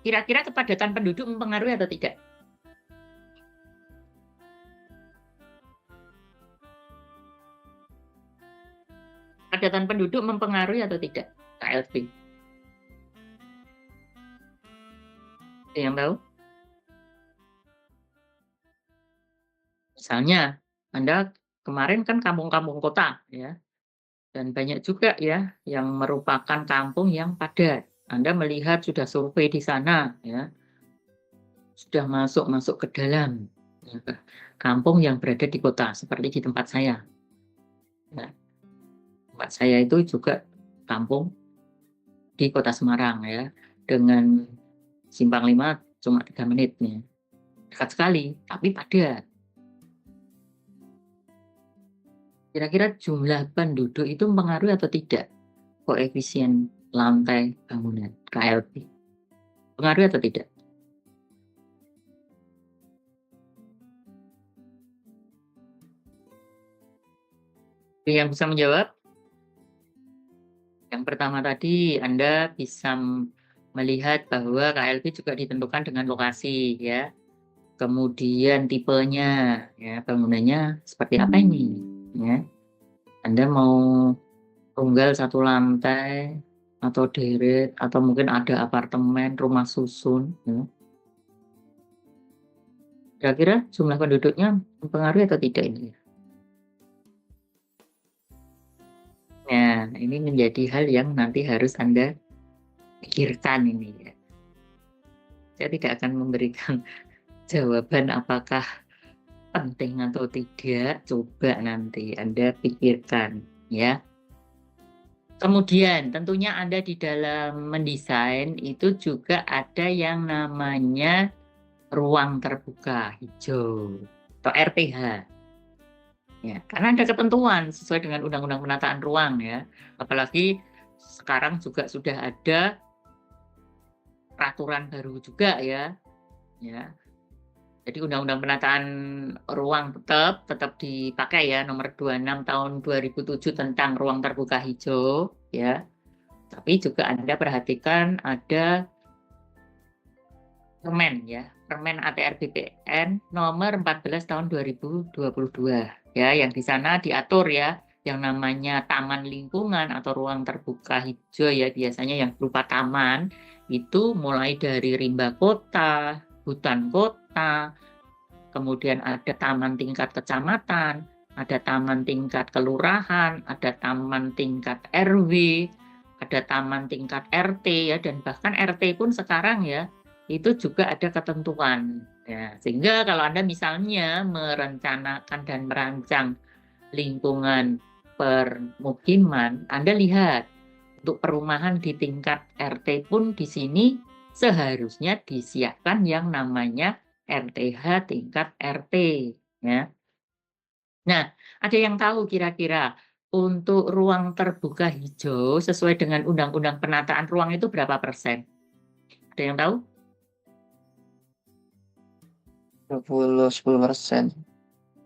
kira-kira kepadatan penduduk mempengaruhi atau tidak? Kepadatan penduduk mempengaruhi atau tidak KLB? Ada yang tahu? Misalnya, Anda kemarin kan kampung-kampung kota ya, dan banyak juga ya yang merupakan kampung yang padat. Anda melihat sudah survei di sana ya, sudah masuk ke dalam ya, kampung yang berada di kota seperti di tempat saya. Ya, tempat saya itu juga kampung di kota Semarang ya, dengan Simpang 5 cuma 3 menit ya. Dekat sekali, tapi padat. Kira-kira jumlah penduduk itu mempengaruhi atau tidak koefisien lantai bangunan KLB? Pengaruhi atau tidak? Yang bisa menjawab? Yang pertama tadi Anda bisa melihat bahwa KLB juga ditentukan dengan lokasi ya. Kemudian tipenya ya, bangunannya seperti apa ini ya. Anda mau tunggal satu lantai atau deret atau mungkin ada apartemen, rumah susun ya. Kira-kira jumlah penduduknya mempengaruhi atau tidak ini? Nah, ini menjadi hal yang nanti harus Anda pikirkan ini ya. Saya tidak akan memberikan jawaban apakah penting atau tidak, coba nanti Anda pikirkan ya. Kemudian tentunya Anda di dalam mendesain itu juga ada yang namanya ruang terbuka hijau atau RTH. Ya, karena ada ketentuan sesuai dengan Undang-Undang Penataan Ruang ya. Apalagi sekarang juga sudah ada peraturan baru juga ya. Ya. Jadi Undang-Undang Penataan Ruang tetap dipakai ya, nomor 26 tahun 2007 tentang ruang terbuka hijau ya. Tapi juga Anda perhatikan ada Permen ya, Permen ATR BPN nomor 14 tahun 2022 ya, yang di sana diatur ya yang namanya taman lingkungan atau ruang terbuka hijau ya, biasanya yang berupa taman itu mulai dari rimba kota, hutan kota, kemudian ada taman tingkat kecamatan, ada taman tingkat kelurahan, ada taman tingkat RW, ada taman tingkat RT ya, dan bahkan RT pun sekarang ya itu juga ada ketentuan Ya, sehingga kalau Anda misalnya merencanakan dan merancang lingkungan permukiman, Anda lihat untuk perumahan di tingkat RT pun di sini seharusnya disiapkan yang namanya RTH tingkat RT, ya. Nah, ada yang tahu kira-kira untuk ruang terbuka hijau sesuai dengan Undang-Undang Penataan Ruang itu berapa persen? Ada yang tahu? 10%.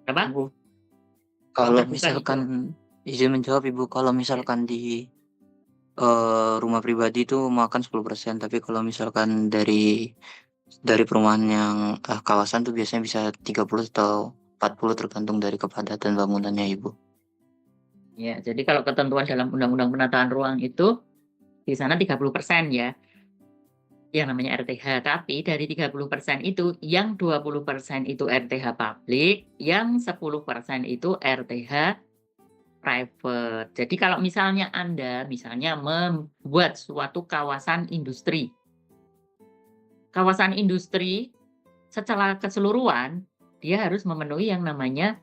Berapa? Ibu, Ruang kalau terbuka hijau. misalkan izin menjawab Ibu, kalau misalkan di rumah pribadi itu makan 10%, tapi kalau misalkan dari perumahan yang kawasan tuh biasanya bisa 30 atau 40 tergantung dari kepadatan bangunannya Ibu. Ya, jadi kalau ketentuan dalam Undang-Undang Penataan Ruang itu di sana 30% ya, yang namanya RTH. Tapi dari 30% itu, yang 20% itu RTH publik, yang 10% itu RTH private. Jadi kalau misalnya Anda membuat suatu kawasan industri secara keseluruhan, dia harus memenuhi yang namanya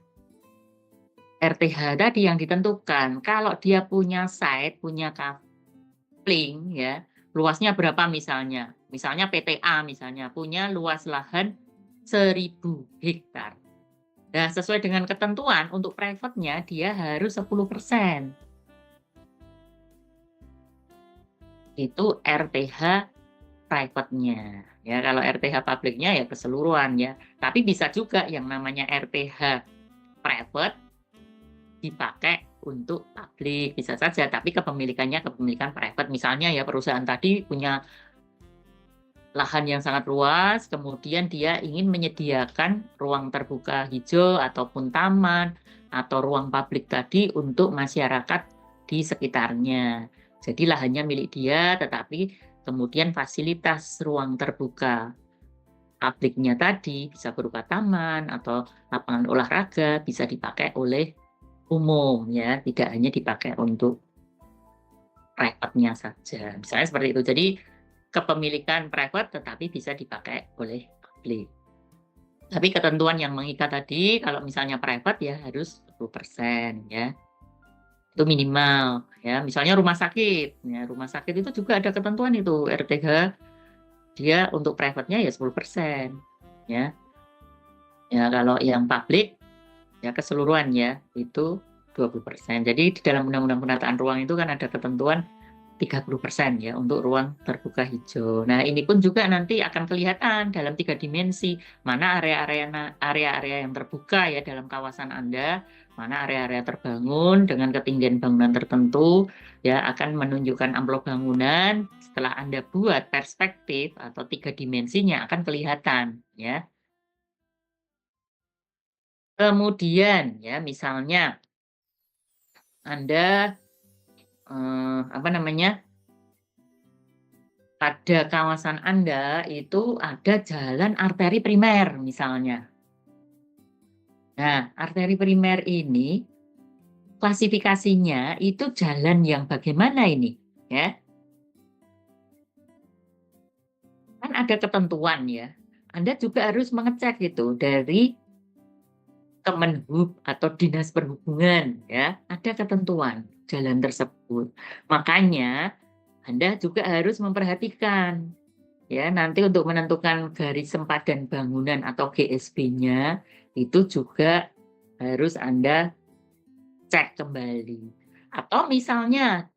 RTH tadi yang ditentukan. Kalau dia punya site, punya coupling ya, luasnya berapa misalnya? Misalnya PTA misalnya punya luas lahan 1000 hektar. Nah, sesuai dengan ketentuan untuk private-nya dia harus 10%. Itu RTH private-nya. Ya, kalau RTH publiknya ya keseluruhan ya. Tapi bisa juga yang namanya RTH private dipakai untuk publik, bisa saja, tapi kepemilikannya kepemilikan private. Misalnya ya perusahaan tadi punya lahan yang sangat luas, kemudian dia ingin menyediakan ruang terbuka hijau ataupun taman atau ruang publik tadi untuk masyarakat di sekitarnya. Jadi lahannya milik dia, tetapi kemudian fasilitas ruang terbuka publiknya tadi bisa berupa taman atau lapangan olahraga bisa dipakai oleh umum ya, tidak hanya dipakai untuk private-nya saja. Misalnya seperti itu. Jadi kepemilikan private tetapi bisa dipakai oleh publik. Tapi ketentuan yang mengikat tadi kalau misalnya private ya harus 10% ya. Itu minimal ya. Misalnya rumah sakit ya, rumah sakit itu juga ada ketentuan itu RTH dia untuk private-nya ya 10% ya. Ya kalau yang publik ya keseluruhan ya itu 20%. Jadi di dalam Undang-Undang Penataan Ruang itu kan ada ketentuan 30% ya untuk ruang terbuka hijau. Nah, ini pun juga nanti akan kelihatan dalam 3 dimensi, mana area-area yang terbuka ya dalam kawasan Anda, mana area-area terbangun dengan ketinggian bangunan tertentu ya akan menunjukkan amplop bangunan. Setelah Anda buat perspektif atau 3 dimensinya akan kelihatan ya. Kemudian ya misalnya Anda pada kawasan Anda itu ada jalan arteri primer misalnya. Nah, arteri primer ini klasifikasinya itu jalan yang bagaimana ini? Ya, kan ada ketentuan ya. Anda juga harus mengecek itu dari Kemenhub atau Dinas Perhubungan ya, ada ketentuan jalan tersebut. Makanya Anda juga harus memperhatikan ya nanti untuk menentukan garis sempadan bangunan atau GSB-nya itu juga harus Anda cek kembali. Atau misalnya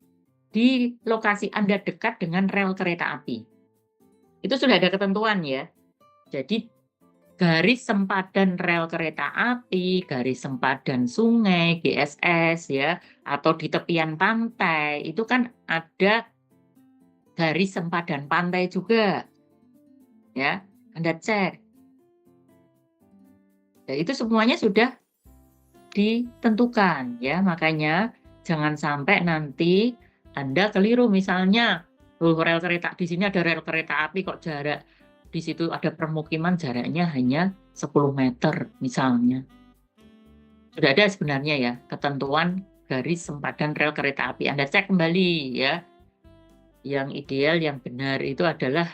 di lokasi Anda dekat dengan rel kereta api. Itu sudah ada ketentuan ya. Jadi garis sempadan rel kereta api, garis sempadan sungai, GSS ya, atau di tepian pantai, itu kan ada garis sempadan pantai juga. Ya, Anda cek. Ya, itu semuanya sudah ditentukan ya, makanya jangan sampai nanti Anda keliru misalnya, rel kereta di sini ada rel kereta api kok jarak di situ ada permukiman jaraknya hanya 10 meter misalnya. Sudah ada sebenarnya ya ketentuan garis sempadan rel kereta api. Anda cek kembali ya. Yang ideal, yang benar itu adalah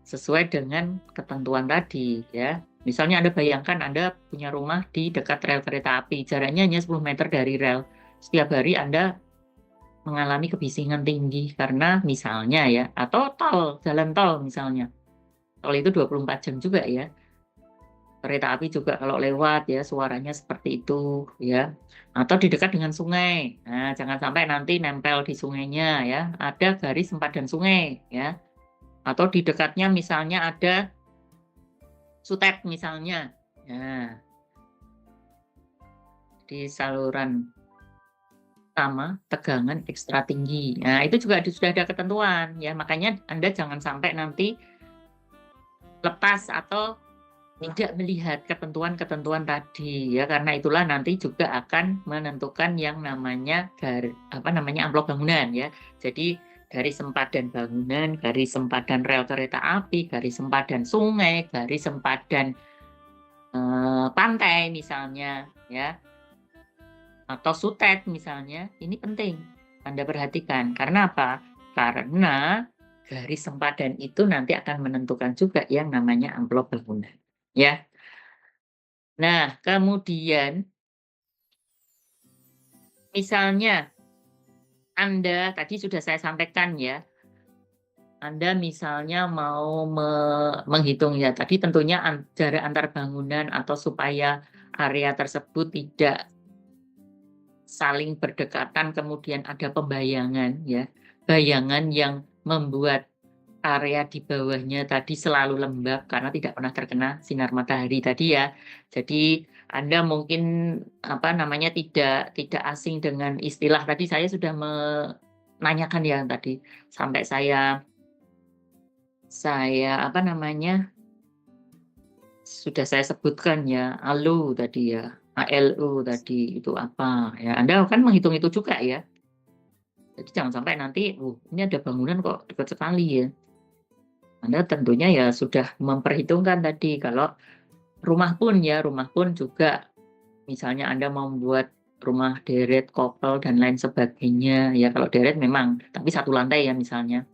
sesuai dengan ketentuan tadi ya. Misalnya Anda bayangkan Anda punya rumah di dekat rel kereta api, jaraknya hanya 10 meter dari rel. Setiap hari Anda mengalami kebisingan tinggi karena misalnya ya, atau tol, jalan tol misalnya. Tol itu 24 jam juga ya. Kereta api juga kalau lewat ya suaranya seperti itu ya. Atau di dekat dengan sungai. Nah, jangan sampai nanti nempel di sungainya ya. Ada garis sempadan sungai ya. Atau di dekatnya misalnya ada sutet misalnya. Nah, di saluran utama tegangan ekstra tinggi. Nah, itu juga sudah ada ketentuan ya. Makanya Anda jangan sampai nanti lepas atau tidak melihat ketentuan-ketentuan tadi ya, karena itulah nanti juga akan menentukan yang namanya amplop bangunan ya. Jadi garis sempadan bangunan, garis sempadan rel kereta api, garis sempadan sungai, garis sempadan pantai misalnya ya, atau sutet misalnya, ini penting Anda perhatikan. Karena apa? Karena garis sempadan itu nanti akan menentukan juga yang namanya amplop bangunan ya. Nah, kemudian misalnya Anda tadi sudah saya sampaikan ya, Anda misalnya mau menghitung ya, tadi tentunya jarak antar bangunan atau supaya area tersebut tidak saling berdekatan, kemudian ada pembayangan ya, bayangan yang membuat area di bawahnya tadi selalu lembab karena tidak pernah terkena sinar matahari tadi ya. Jadi Anda mungkin tidak asing dengan istilah tadi, saya sudah menanyakan ya tadi sampai saya sudah saya sebutkan ya ALU tadi ya, ALU tadi itu apa ya. Anda kan menghitung itu juga ya. Jadi jangan sampai nanti, ini ada bangunan kok dekat sekali ya. Anda tentunya ya sudah memperhitungkan tadi kalau rumah pun juga misalnya Anda mau membuat rumah deret, couple dan lain sebagainya ya, kalau deret memang tapi satu lantai ya misalnya,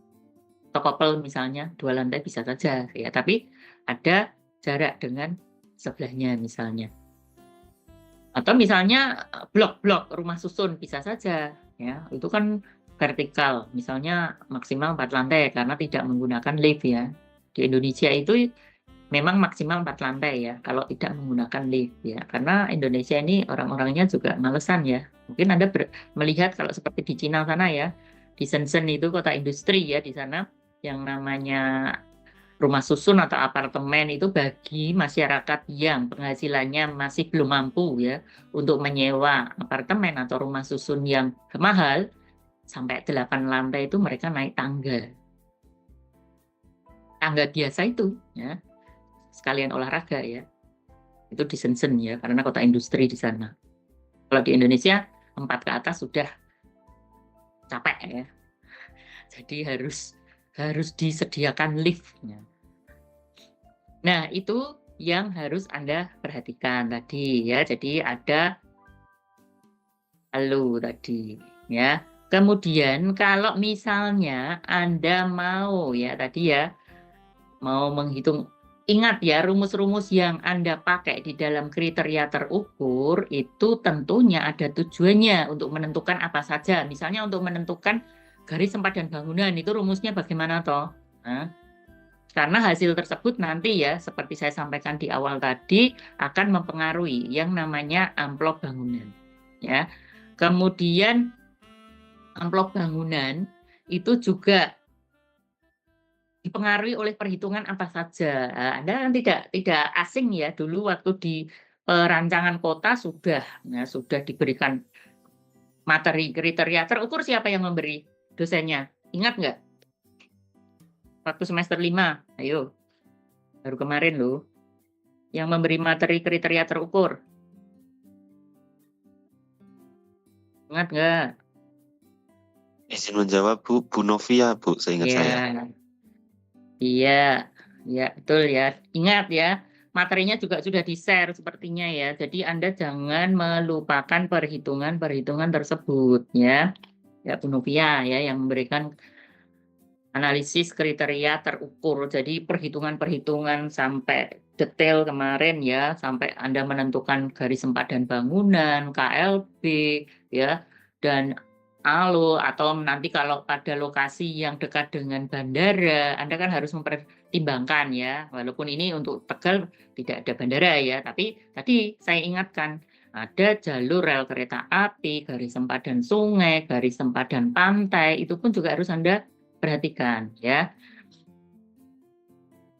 atau couple misalnya 2 lantai bisa saja ya, tapi ada jarak dengan sebelahnya misalnya. Atau misalnya blok-blok rumah susun bisa saja ya, itu kan vertikal, misalnya maksimal 4 lantai karena tidak menggunakan lift ya. Di Indonesia itu memang maksimal 4 lantai ya, kalau tidak menggunakan lift ya. Karena Indonesia ini orang-orangnya juga malesan ya. Mungkin Anda melihat kalau seperti di Cina sana ya, di Shenzhen itu kota industri ya, di sana yang namanya rumah susun atau apartemen itu bagi masyarakat yang penghasilannya masih belum mampu ya untuk menyewa apartemen atau rumah susun yang mahal, sampai 8 lantai itu mereka naik tangga. Tangga biasa itu ya, sekalian olahraga ya. Itu di Shenzhen ya, karena kota industri di sana. Kalau di Indonesia 4 ke atas sudah capek ya. Jadi harus disediakan liftnya. Nah, itu yang harus Anda perhatikan tadi ya. Jadi ada ALU tadi ya. Kemudian kalau misalnya Anda mau ya tadi ya, mau menghitung, ingat ya rumus-rumus yang Anda pakai di dalam kriteria terukur itu tentunya ada tujuannya untuk menentukan apa saja. Misalnya untuk menentukan garis sempadan bangunan itu rumusnya bagaimana toh? Nah, karena hasil tersebut nanti ya, seperti saya sampaikan di awal tadi, akan mempengaruhi yang namanya amplop bangunan. Ya. Kemudian amplop bangunan itu juga dipengaruhi oleh perhitungan apa saja. Anda kan tidak asing ya, dulu waktu di perancangan kota sudah diberikan materi kriteria terukur. Siapa yang memberi? Dosennya. Ingat nggak? Waktu semester 5, ayo. Baru kemarin loh. Yang memberi materi kriteria terukur. Ingat nggak? Izin menjawab Bu Novia Bu, seingat saya. Iya, betul ya. Ingat ya, materinya juga sudah di-share sepertinya ya. Jadi Anda jangan melupakan perhitungan-perhitungan tersebut ya. Ya Bu Novia ya yang memberikan analisis kriteria terukur. Jadi perhitungan-perhitungan sampai detail kemarin ya, sampai Anda menentukan garis sempadan bangunan, KLB, ya, dan ALO, atau nanti kalau pada lokasi yang dekat dengan bandara, Anda kan harus mempertimbangkan ya, walaupun ini untuk Tegal tidak ada bandara ya, tapi tadi saya ingatkan, ada jalur rel kereta api, garis sempadan sungai, garis sempadan pantai, itu pun juga harus Anda perhatikan ya.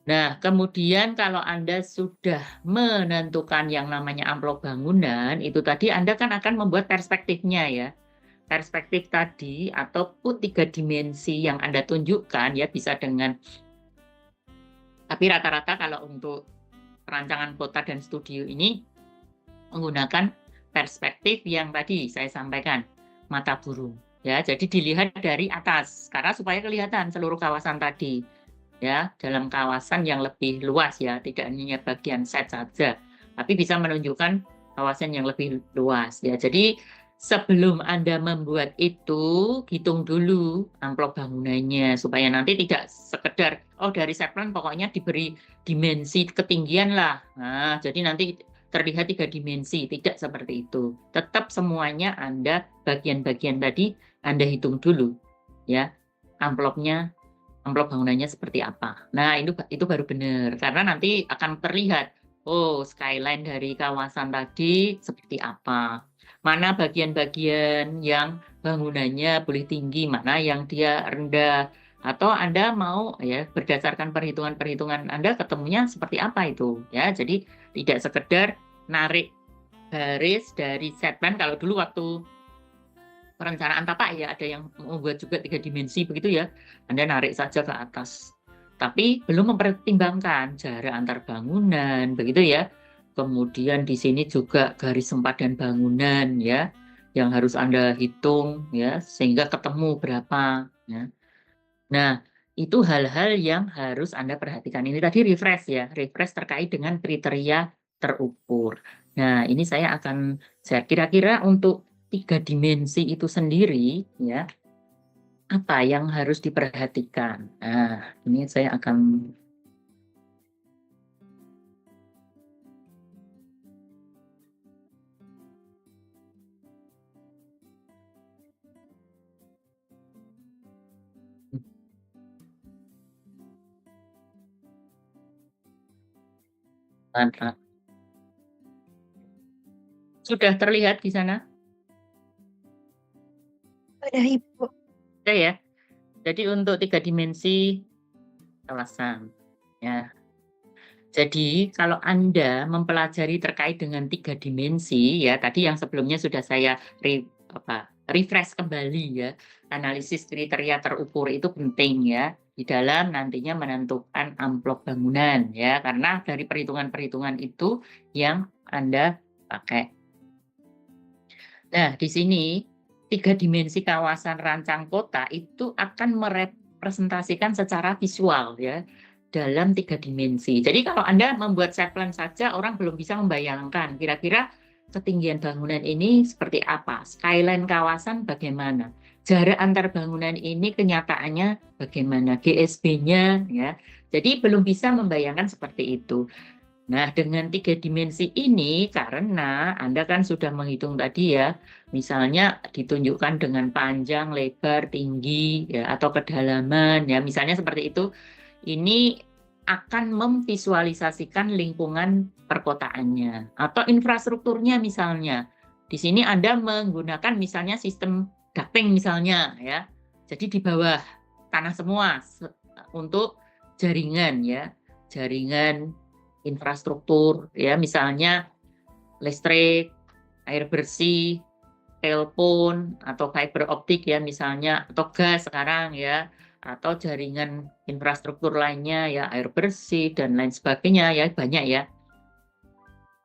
Nah, kemudian kalau Anda sudah menentukan yang namanya amplop bangunan, itu tadi Anda kan akan membuat perspektifnya ya. Perspektif tadi ataupun 3 dimensi yang Anda tunjukkan ya, bisa dengan, tapi rata-rata kalau untuk perancangan kota dan studio ini menggunakan perspektif yang tadi saya sampaikan, mata burung ya. Jadi dilihat dari atas karena supaya kelihatan seluruh kawasan tadi. Ya, dalam kawasan yang lebih luas ya, tidak hanya bagian set saja, tapi bisa menunjukkan kawasan yang lebih luas ya. Jadi sebelum Anda membuat itu, hitung dulu amplop bangunannya supaya nanti tidak sekedar dari set plan pokoknya diberi dimensi ketinggian lah. Nah, jadi nanti terlihat 3 dimensi, tidak seperti itu. Tetap semuanya Anda bagian-bagian tadi Anda hitung dulu ya. Amplop bangunannya seperti apa. Nah, itu baru benar. Karena nanti akan terlihat, skyline dari kawasan tadi seperti apa. Mana bagian-bagian yang bangunannya boleh tinggi, mana yang dia rendah. Atau Anda mau ya berdasarkan perhitungan-perhitungan Anda ketemunya seperti apa itu. Ya, jadi tidak sekedar narik garis dari set plan. Kalau dulu waktu perencanaan tapak ya, ada yang membuat juga 3 dimensi begitu ya, Anda narik saja ke atas. Tapi belum mempertimbangkan jarak antar bangunan, begitu ya. Kemudian di sini juga garis sempadan bangunan ya, yang harus Anda hitung ya, sehingga ketemu berapa ya. Nah, itu hal-hal yang harus Anda perhatikan. Ini tadi refresh ya, refresh terkait dengan kriteria terukur. Nah, ini saya akan share kira-kira untuk 3 dimensi itu sendiri ya, apa yang harus diperhatikan. Nah, ini saya akan sudah terlihat di sana? Udah Ibu. Oke ya. Jadi untuk 3 dimensi kawasan ya. Jadi kalau Anda mempelajari terkait dengan 3 dimensi ya, tadi yang sebelumnya sudah saya refresh kembali ya, analisis kriteria terukur itu penting ya di dalam nantinya menentukan amplop bangunan ya, karena dari perhitungan-perhitungan itu yang Anda pakai. Nah, di sini 3 dimensi kawasan rancang kota itu akan merepresentasikan secara visual ya, dalam 3 dimensi. Jadi kalau Anda membuat set plan saja, orang belum bisa membayangkan kira-kira ketinggian bangunan ini seperti apa, skyline kawasan bagaimana, jarak antar bangunan ini kenyataannya bagaimana, GSB-nya ya. Jadi belum bisa membayangkan seperti itu. Nah, dengan 3 dimensi ini, karena Anda kan sudah menghitung tadi ya, misalnya ditunjukkan dengan panjang, lebar, tinggi, ya, atau kedalaman, ya, misalnya seperti itu, ini akan memvisualisasikan lingkungan perkotaannya, atau infrastrukturnya misalnya. Di sini Anda menggunakan misalnya sistem ducting misalnya, ya, jadi di bawah tanah semua untuk jaringan, ya, jaringan infrastruktur ya, misalnya listrik, air bersih, telepon atau fiber optik ya misalnya, atau gas sekarang ya, atau jaringan infrastruktur lainnya ya, air bersih dan lain sebagainya ya, banyak ya.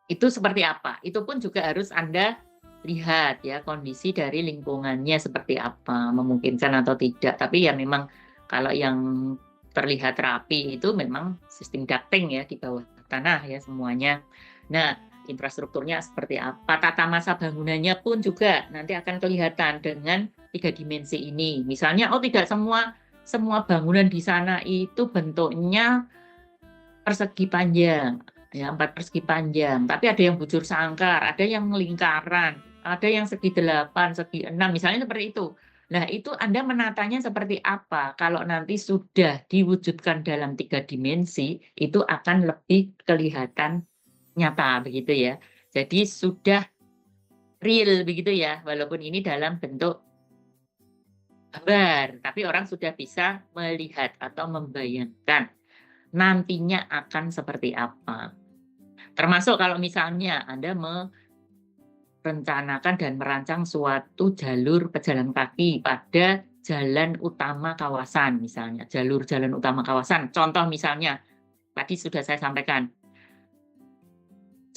Itu seperti apa? Itu pun juga harus Anda lihat ya, kondisi dari lingkungannya seperti apa, memungkinkan atau tidak. Tapi ya memang kalau yang terlihat rapi itu memang sistem ducting ya, di bawah tanah ya semuanya. Nah, infrastrukturnya seperti apa, tata masa bangunannya pun juga nanti akan kelihatan dengan 3 dimensi ini. Misalnya, tidak semua bangunan di sana itu bentuknya persegi panjang. ya 4 persegi panjang, tapi ada yang bujur sangkar, ada yang lingkaran, ada yang segi 8, segi 6, misalnya seperti itu. Nah, itu Anda menatanya seperti apa? Kalau nanti sudah diwujudkan dalam 3 dimensi, itu akan lebih kelihatan nyata, begitu ya. Jadi sudah real, begitu ya, walaupun ini dalam bentuk gambar, tapi orang sudah bisa melihat atau membayangkan nantinya akan seperti apa. Termasuk kalau misalnya Anda merencanakan dan merancang suatu jalur pejalan kaki pada jalan utama kawasan, misalnya jalur jalan utama kawasan. Contoh misalnya, tadi sudah saya sampaikan,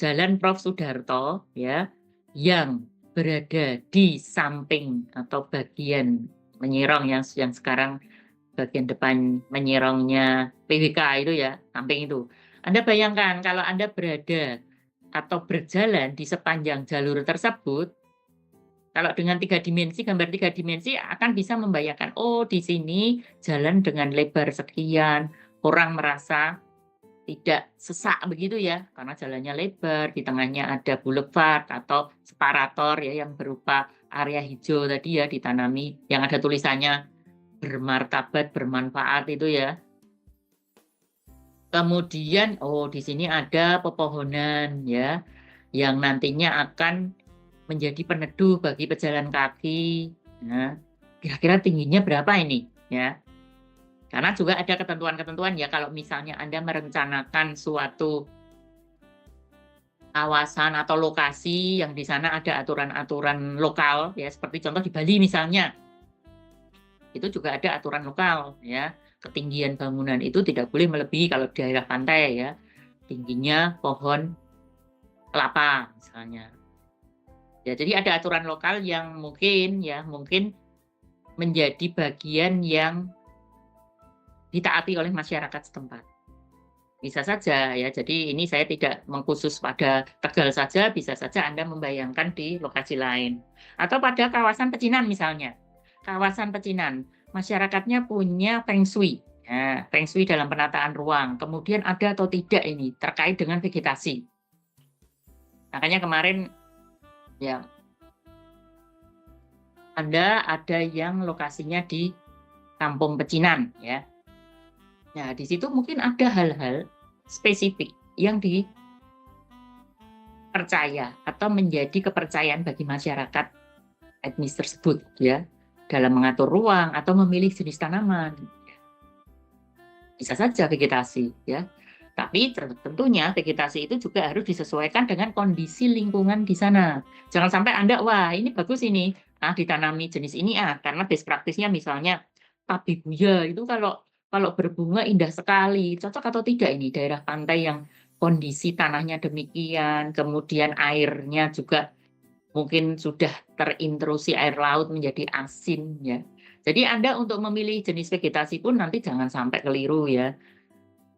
Jalan Prof. Sudarto ya, yang berada di samping atau bagian Menyerong yang sekarang bagian depan Menyerongnya PWK itu ya, samping itu. Anda bayangkan kalau Anda berada atau berjalan di sepanjang jalur tersebut, kalau dengan 3 dimensi, gambar 3 dimensi akan bisa membayangkan, oh di sini jalan dengan lebar sekian, orang merasa tidak sesak begitu ya, karena jalannya lebar, di tengahnya ada boulevard atau separator ya yang berupa area hijau tadi ya ditanami, yang ada tulisannya bermartabat, bermanfaat itu ya. Kemudian, oh di sini ada pepohonan ya, yang nantinya akan menjadi peneduh bagi pejalan kaki. Nah, kira-kira tingginya berapa ini ya? Karena juga ada ketentuan-ketentuan ya, kalau misalnya Anda merencanakan suatu kawasan atau lokasi yang di sana ada aturan-aturan lokal ya, seperti contoh di Bali misalnya. Itu juga ada aturan lokal ya. Ketinggian bangunan itu tidak boleh melebihi kalau di daerah pantai ya, tingginya pohon kelapa misalnya. Ya, jadi ada aturan lokal yang mungkin menjadi bagian yang ditaati oleh masyarakat setempat. Bisa saja ya, jadi ini saya tidak mengkhusus pada Tegal saja, bisa saja Anda membayangkan di lokasi lain. Atau pada kawasan pecinan misalnya. Kawasan pecinan, masyarakatnya punya feng shui. Ya, feng shui dalam penataan ruang. Kemudian ada atau tidak ini terkait dengan vegetasi. Makanya kemarin ya Anda ada yang lokasinya di Kampung Pecinan ya. Nah, di situ mungkin ada hal-hal spesifik yang dipercaya atau menjadi kepercayaan bagi masyarakat etnis tersebut ya, dalam mengatur ruang atau memilih jenis tanaman. Bisa saja vegetasi ya. Tapi tentunya vegetasi itu juga harus disesuaikan dengan kondisi lingkungan di sana. Jangan sampai Anda, wah ini bagus ini, ditanami jenis ini karena best practice-nya misalnya tabebuya itu kalau berbunga indah sekali, cocok atau tidak ini daerah pantai yang kondisi tanahnya demikian, kemudian airnya juga mungkin sudah terintrusi air laut menjadi asin ya. Jadi Anda untuk memilih jenis vegetasi pun nanti jangan sampai keliru ya.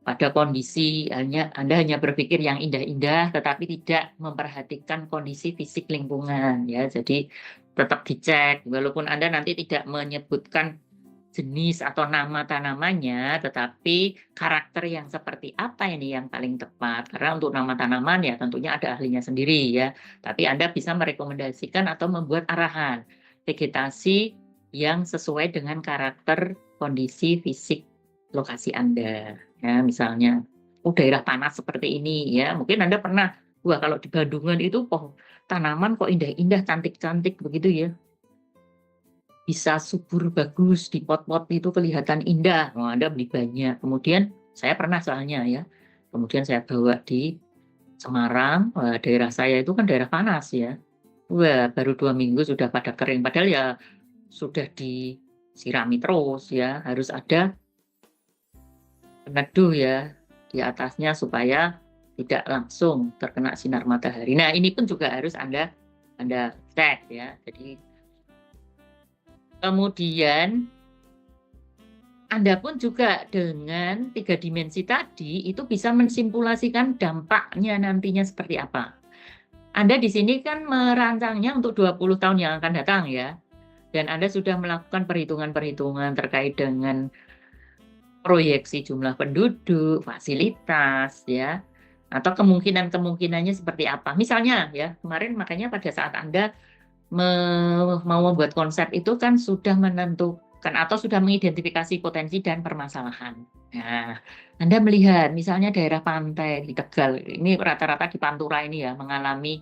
Pada kondisi Anda hanya berpikir yang indah-indah tetapi tidak memperhatikan kondisi fisik lingkungan ya. Jadi tetap dicek walaupun Anda nanti tidak menyebutkan jenis atau nama tanamannya, tetapi karakter yang seperti apa ini yang paling tepat. Karena untuk nama tanaman ya tentunya ada ahlinya sendiri ya. Tapi Anda bisa merekomendasikan atau membuat arahan vegetasi yang sesuai dengan karakter kondisi fisik lokasi Anda. Ya, misalnya, daerah panas seperti ini ya. Mungkin Anda pernah, wah kalau di Bandungan itu tanaman kok indah-indah, cantik-cantik begitu ya. Bisa subur bagus di pot-pot itu kelihatan indah. Anda beli banyak. Kemudian saya pernah soalnya ya. Kemudian saya bawa di Semarang. Daerah saya itu kan daerah panas ya. Wah, baru 2 minggu sudah pada kering. Padahal ya sudah disirami terus ya. Harus ada peneduh ya di atasnya supaya tidak langsung terkena sinar matahari. Nah, ini pun juga harus Anda cek ya. Jadi kemudian Anda pun juga dengan 3 dimensi tadi itu bisa mensimulasikan dampaknya nantinya seperti apa. Anda di sini kan merancangnya untuk 20 tahun yang akan datang ya. Dan Anda sudah melakukan perhitungan-perhitungan terkait dengan proyeksi jumlah penduduk, fasilitas ya. atau kemungkinan-kemungkinannya seperti apa. Misalnya ya, kemarin makanya pada saat Anda mau membuat konsep itu kan sudah menentukan atau sudah mengidentifikasi potensi dan permasalahan. Nah, Anda melihat misalnya daerah pantai di Tegal, ini rata-rata di Pantura ini ya, mengalami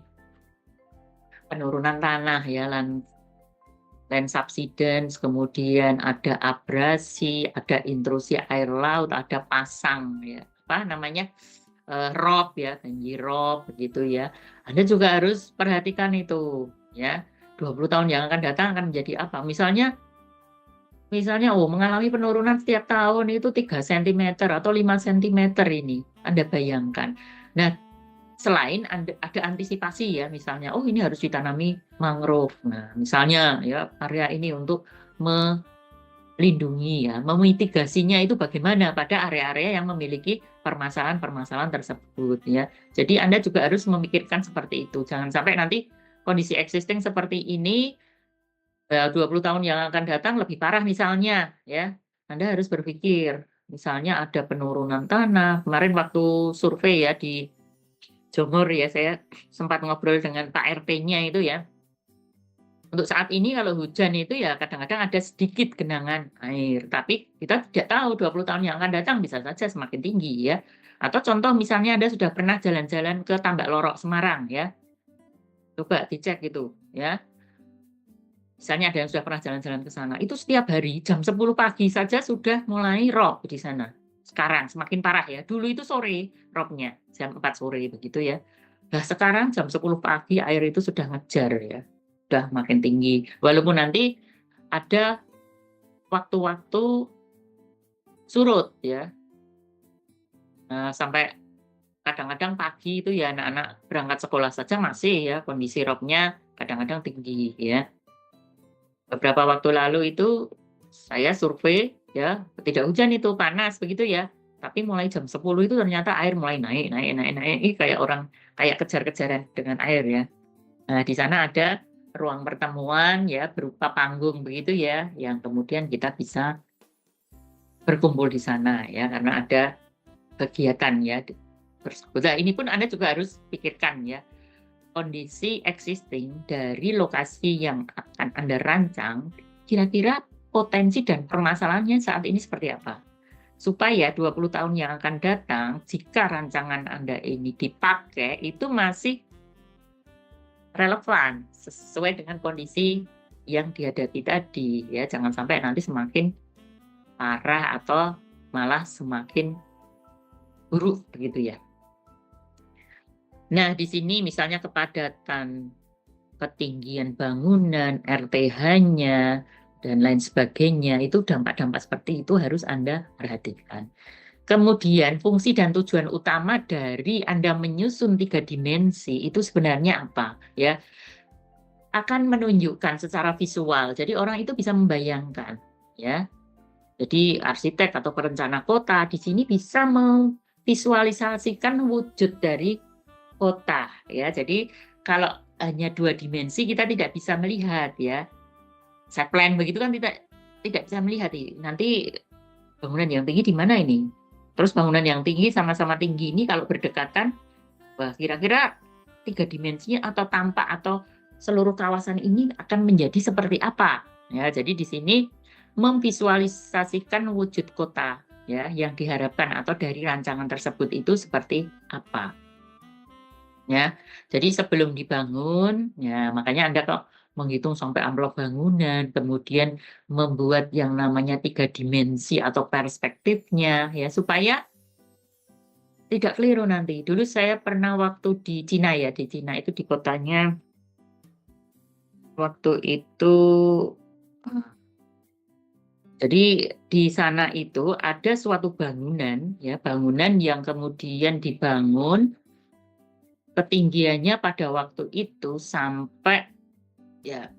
penurunan tanah ya, land subsidence, kemudian ada abrasi, ada intrusi air laut, ada pasang ya, apa namanya, rob ya, banjir rob begitu ya. Anda juga harus perhatikan itu ya. 20 tahun yang akan datang akan menjadi apa? Misalnya mengalami penurunan setiap tahun itu 3 cm atau 5 cm ini. Anda bayangkan. Nah, selain ada antisipasi ya, misalnya ini harus ditanami mangrove. Nah, misalnya ya area ini untuk melindungi ya, memitigasinya itu bagaimana pada area-area yang memiliki permasalahan-permasalahan tersebut ya. Jadi Anda juga harus memikirkan seperti itu. Jangan sampai nanti kondisi existing seperti ini 20 tahun yang akan datang lebih parah misalnya ya. Anda harus berpikir misalnya ada penurunan tanah. Kemarin waktu survei ya di Jongor ya, saya sempat ngobrol dengan Pak RT-nya itu ya. Untuk saat ini kalau hujan itu ya kadang-kadang ada sedikit genangan air, tapi kita tidak tahu 20 tahun yang akan datang bisa saja semakin tinggi ya. Atau contoh misalnya Anda sudah pernah jalan-jalan ke Tambak Lorok Semarang ya. Coba dicek gitu ya. Misalnya ada yang sudah pernah jalan-jalan ke sana, itu setiap hari jam 10 pagi saja sudah mulai rob di sana. Sekarang semakin parah ya. Dulu itu sore robnya, jam 4 sore begitu ya. Nah, sekarang jam 10 pagi air itu sudah ngejar ya. Sudah makin tinggi. Walaupun nanti ada waktu-waktu surut ya. Nah, sampai kadang-kadang pagi itu ya anak-anak berangkat sekolah saja masih ya kondisi robnya kadang-kadang tinggi ya. Beberapa waktu lalu itu saya survei ya, tidak hujan itu panas begitu ya. Tapi mulai jam 10 itu ternyata air mulai naik. Ini kayak kejar-kejaran dengan air ya. Nah, di sana ada ruang pertemuan ya berupa panggung begitu ya, yang kemudian kita bisa berkumpul di sana ya karena ada kegiatan ya tersebut. Nah, ini pun Anda juga harus pikirkan ya kondisi existing dari lokasi yang akan Anda rancang, kira-kira potensi dan permasalahannya saat ini seperti apa. Supaya 20 tahun yang akan datang, jika rancangan Anda ini dipakai, itu masih relevan sesuai dengan kondisi yang dihadapi tadi. Ya, jangan sampai nanti semakin parah atau malah semakin buruk begitu ya. Nah, di sini misalnya kepadatan, ketinggian bangunan, RTH-nya, dan lain sebagainya, itu dampak-dampak seperti itu harus Anda perhatikan. Kemudian fungsi dan tujuan utama dari Anda menyusun 3 dimensi itu sebenarnya apa? Ya, akan menunjukkan secara visual. Jadi orang itu bisa membayangkan, ya. Jadi arsitek atau perencana kota di sini bisa memvisualisasikan wujud dari kota ya. Jadi kalau hanya 2 dimensi kita tidak bisa melihat ya. Set plan begitu kan tidak bisa melihat nanti bangunan yang tinggi di mana ini. Terus bangunan yang tinggi sama-sama tinggi ini kalau berdekatan, wah kira-kira 3 dimensinya atau tampak atau seluruh kawasan ini akan menjadi seperti apa ya. Jadi di sini memvisualisasikan wujud kota ya yang diharapkan atau dari rancangan tersebut itu seperti apa. Ya, jadi sebelum dibangun, ya makanya Anda kok menghitung sampai amplop bangunan, kemudian membuat yang namanya 3 dimensi atau perspektifnya, ya supaya tidak keliru nanti. Dulu saya pernah waktu di Cina ya, di Cina itu di kotanya, waktu itu, jadi di sana itu ada suatu bangunan, ya bangunan yang kemudian dibangun, ketinggiannya pada waktu itu sampai ya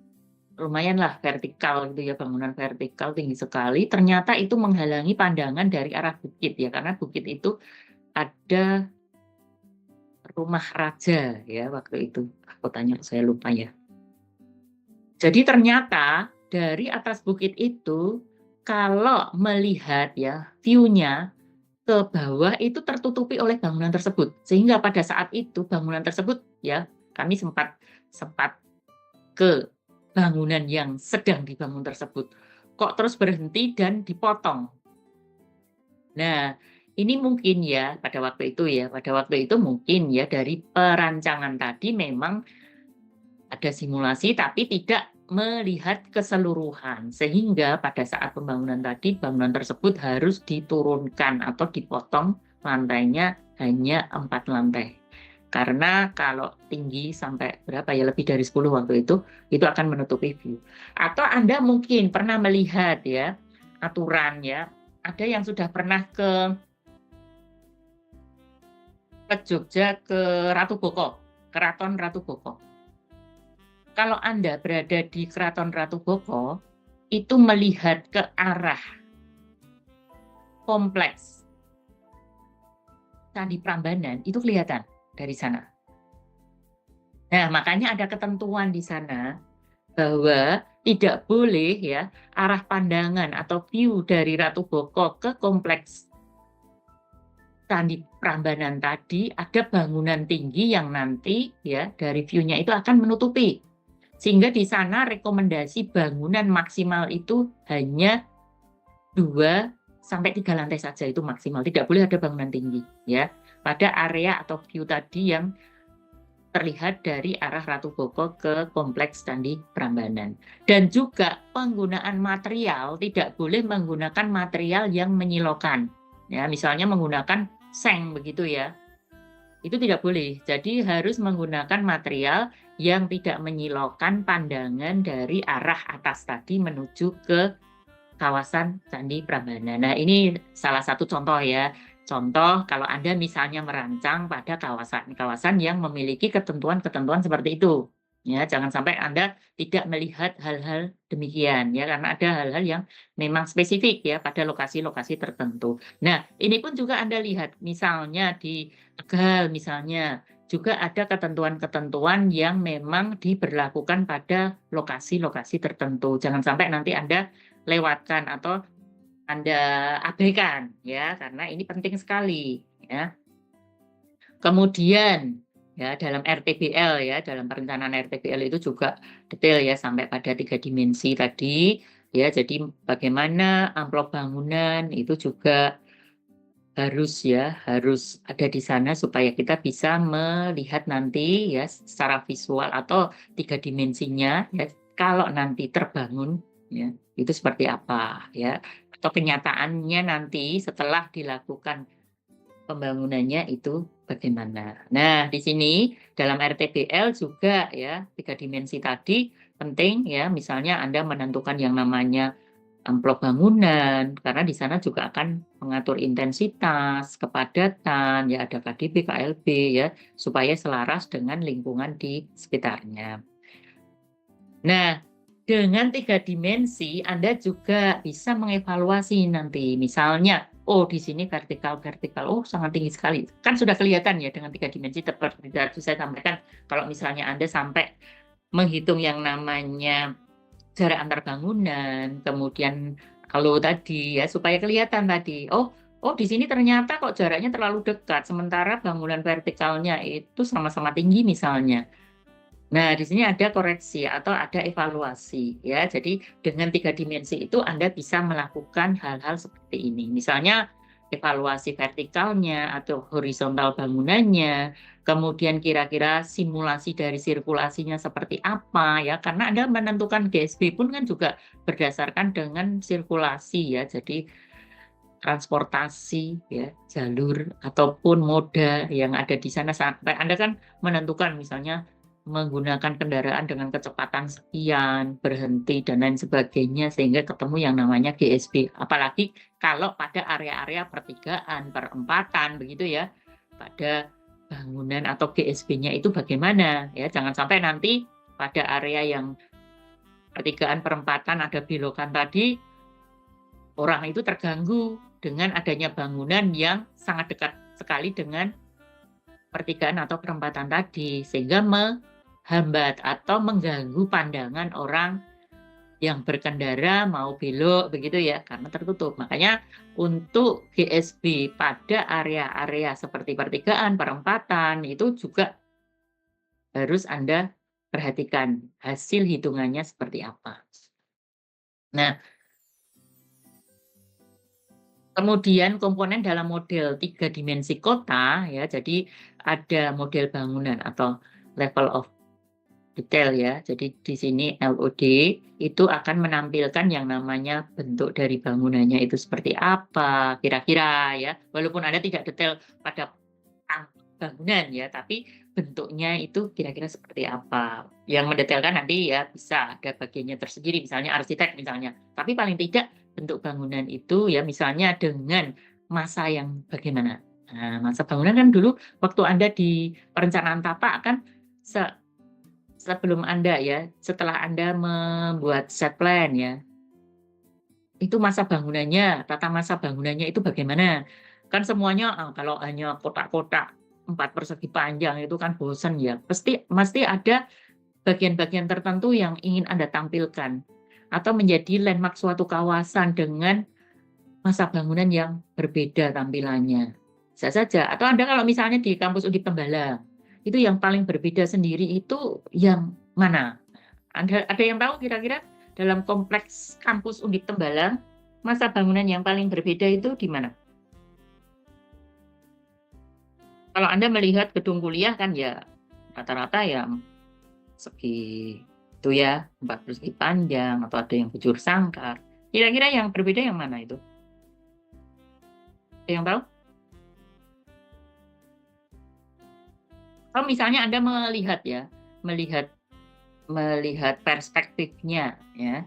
lumayanlah vertikal gitu ya, bangunan vertikal tinggi sekali. Ternyata itu menghalangi pandangan dari arah bukit ya, karena bukit itu ada rumah raja ya waktu itu. Kotanya saya lupa ya. Jadi ternyata dari atas bukit itu kalau melihat ya view-nya ke ke bawah itu tertutupi oleh bangunan tersebut. Sehingga pada saat itu bangunan tersebut ya, kami sempat ke bangunan yang sedang dibangun tersebut. Kok terus berhenti dan dipotong. Nah, ini mungkin ya pada waktu itu mungkin ya dari perancangan tadi memang ada simulasi tapi tidak melihat keseluruhan, sehingga pada saat pembangunan tadi bangunan tersebut harus diturunkan atau dipotong lantainya hanya 4 lantai. Karena kalau tinggi sampai berapa ya, lebih dari 10 waktu itu akan menutupi view. Atau Anda mungkin pernah melihat ya aturan ya, ada yang sudah pernah ke Jogja, ke Ratu Boko, Keraton Ratu Boko. Kalau Anda berada di Keraton Ratu Boko, itu melihat ke arah kompleks Candi Prambanan, itu kelihatan dari sana. Nah, makanya ada ketentuan di sana bahwa tidak boleh ya arah pandangan atau view dari Ratu Boko ke kompleks Candi Prambanan tadi ada bangunan tinggi yang nanti ya dari view-nya itu akan menutupi. Sehingga di sana rekomendasi bangunan maksimal itu hanya 2 sampai 3 lantai saja, itu maksimal. Tidak boleh ada bangunan tinggi ya pada area atau view tadi yang terlihat dari arah Ratu Boko ke kompleks Candi Prambanan. Dan juga penggunaan material tidak boleh menggunakan material yang menyilaukan. Ya, misalnya menggunakan seng begitu ya. Itu tidak boleh. Jadi harus menggunakan material yang tidak menyilaukan pandangan dari arah atas tadi menuju ke kawasan Candi Prambanan. Nah, ini salah satu contoh ya. Contoh kalau Anda misalnya merancang pada kawasan-kawasan yang memiliki ketentuan-ketentuan seperti itu. Ya, jangan sampai Anda tidak melihat hal-hal demikian ya, karena ada hal-hal yang memang spesifik ya pada lokasi-lokasi tertentu. Nah, ini pun juga Anda lihat misalnya di Tegal misalnya juga ada ketentuan-ketentuan yang memang diberlakukan pada lokasi-lokasi tertentu. Jangan sampai nanti Anda lewatkan atau Anda abaikan ya, karena ini penting sekali ya. Kemudian ya dalam RTBL ya, dalam perencanaan RTBL itu juga detail ya sampai pada 3 dimensi tadi ya. Jadi bagaimana amplop bangunan itu juga harus ada di sana supaya kita bisa melihat nanti ya secara visual atau 3 dimensinya ya kalau nanti terbangun ya itu seperti apa ya, atau kenyataannya nanti setelah dilakukan pembangunannya itu bagaimana. Nah, di sini dalam RTBL juga ya 3 dimensi tadi penting ya, misalnya Anda menentukan yang namanya amplop bangunan, karena di sana juga akan mengatur intensitas, kepadatan, ya ada KDB, KLB ya, supaya selaras dengan lingkungan di sekitarnya. Nah, dengan 3 dimensi Anda juga bisa mengevaluasi nanti, misalnya oh di sini vertikal, oh sangat tinggi sekali. Kan sudah kelihatan ya dengan 3 dimensi, seperti tadi saya sampaikan, kalau misalnya Anda sampai menghitung yang namanya jarak antar bangunan, kemudian kalau tadi ya supaya kelihatan tadi, oh di sini ternyata kok jaraknya terlalu dekat, sementara bangunan vertikalnya itu sama-sama tinggi misalnya. Nah, di sini ada koreksi atau ada evaluasi ya. Jadi dengan 3 dimensi itu Anda bisa melakukan hal-hal seperti ini. Misalnya evaluasi vertikalnya atau horizontal bangunannya, kemudian kira-kira simulasi dari sirkulasinya seperti apa ya. Karena Anda menentukan GSB pun kan juga berdasarkan dengan sirkulasi ya. Jadi transportasi ya, jalur ataupun moda yang ada di sana sampai Anda kan menentukan misalnya menggunakan kendaraan dengan kecepatan sekian, berhenti dan lain sebagainya sehingga ketemu yang namanya GSB. Apalagi kalau pada area-area pertigaan, perempatan begitu ya. Pada bangunan atau GSB-nya itu bagaimana ya, jangan sampai nanti pada area yang pertigaan, perempatan ada belokan tadi orang itu terganggu dengan adanya bangunan yang sangat dekat sekali dengan pertigaan atau perempatan tadi sehingga menghambat atau mengganggu pandangan orang yang berkendara mau belok begitu ya, karena tertutup. Makanya untuk GSB pada area-area seperti pertigaan, perempatan itu juga harus Anda perhatikan hasil hitungannya seperti apa. Nah, kemudian komponen dalam model 3 dimensi kota ya, jadi ada model bangunan atau level of detail ya. Jadi di sini LOD itu akan menampilkan yang namanya bentuk dari bangunannya itu seperti apa kira-kira ya. Walaupun Anda tidak detail pada bangunan ya, tapi bentuknya itu kira-kira seperti apa. Yang mendetailkan nanti ya bisa ada bagiannya tersendiri, misalnya arsitek misalnya. Tapi paling tidak bentuk bangunan itu ya misalnya dengan masa yang bagaimana. Nah, masa bangunan kan dulu waktu Anda di perencanaan tata kan sebelum Anda ya, setelah Anda membuat set plan ya, itu masa bangunannya, tata masa bangunannya itu bagaimana? Kan semuanya kalau hanya kotak-kotak 4 persegi panjang itu kan bosan ya. Mesti ada bagian-bagian tertentu yang ingin Anda tampilkan atau menjadi landmark suatu kawasan dengan masa bangunan yang berbeda tampilannya. Bisa saja. Atau Anda kalau misalnya di kampus Undip Tembalang, itu yang paling berbeda sendiri itu yang mana? Ada yang tahu kira-kira dalam kompleks kampus Undip Tembalang, masa bangunan yang paling berbeda itu di mana? Kalau Anda melihat gedung kuliah kan ya rata-rata ya segi itu ya, 4 persegi panjang atau ada yang bujur sangkar. Kira-kira yang berbeda yang mana itu? Ada yang tahu? Kalau misalnya Anda melihat ya, melihat perspektifnya ya,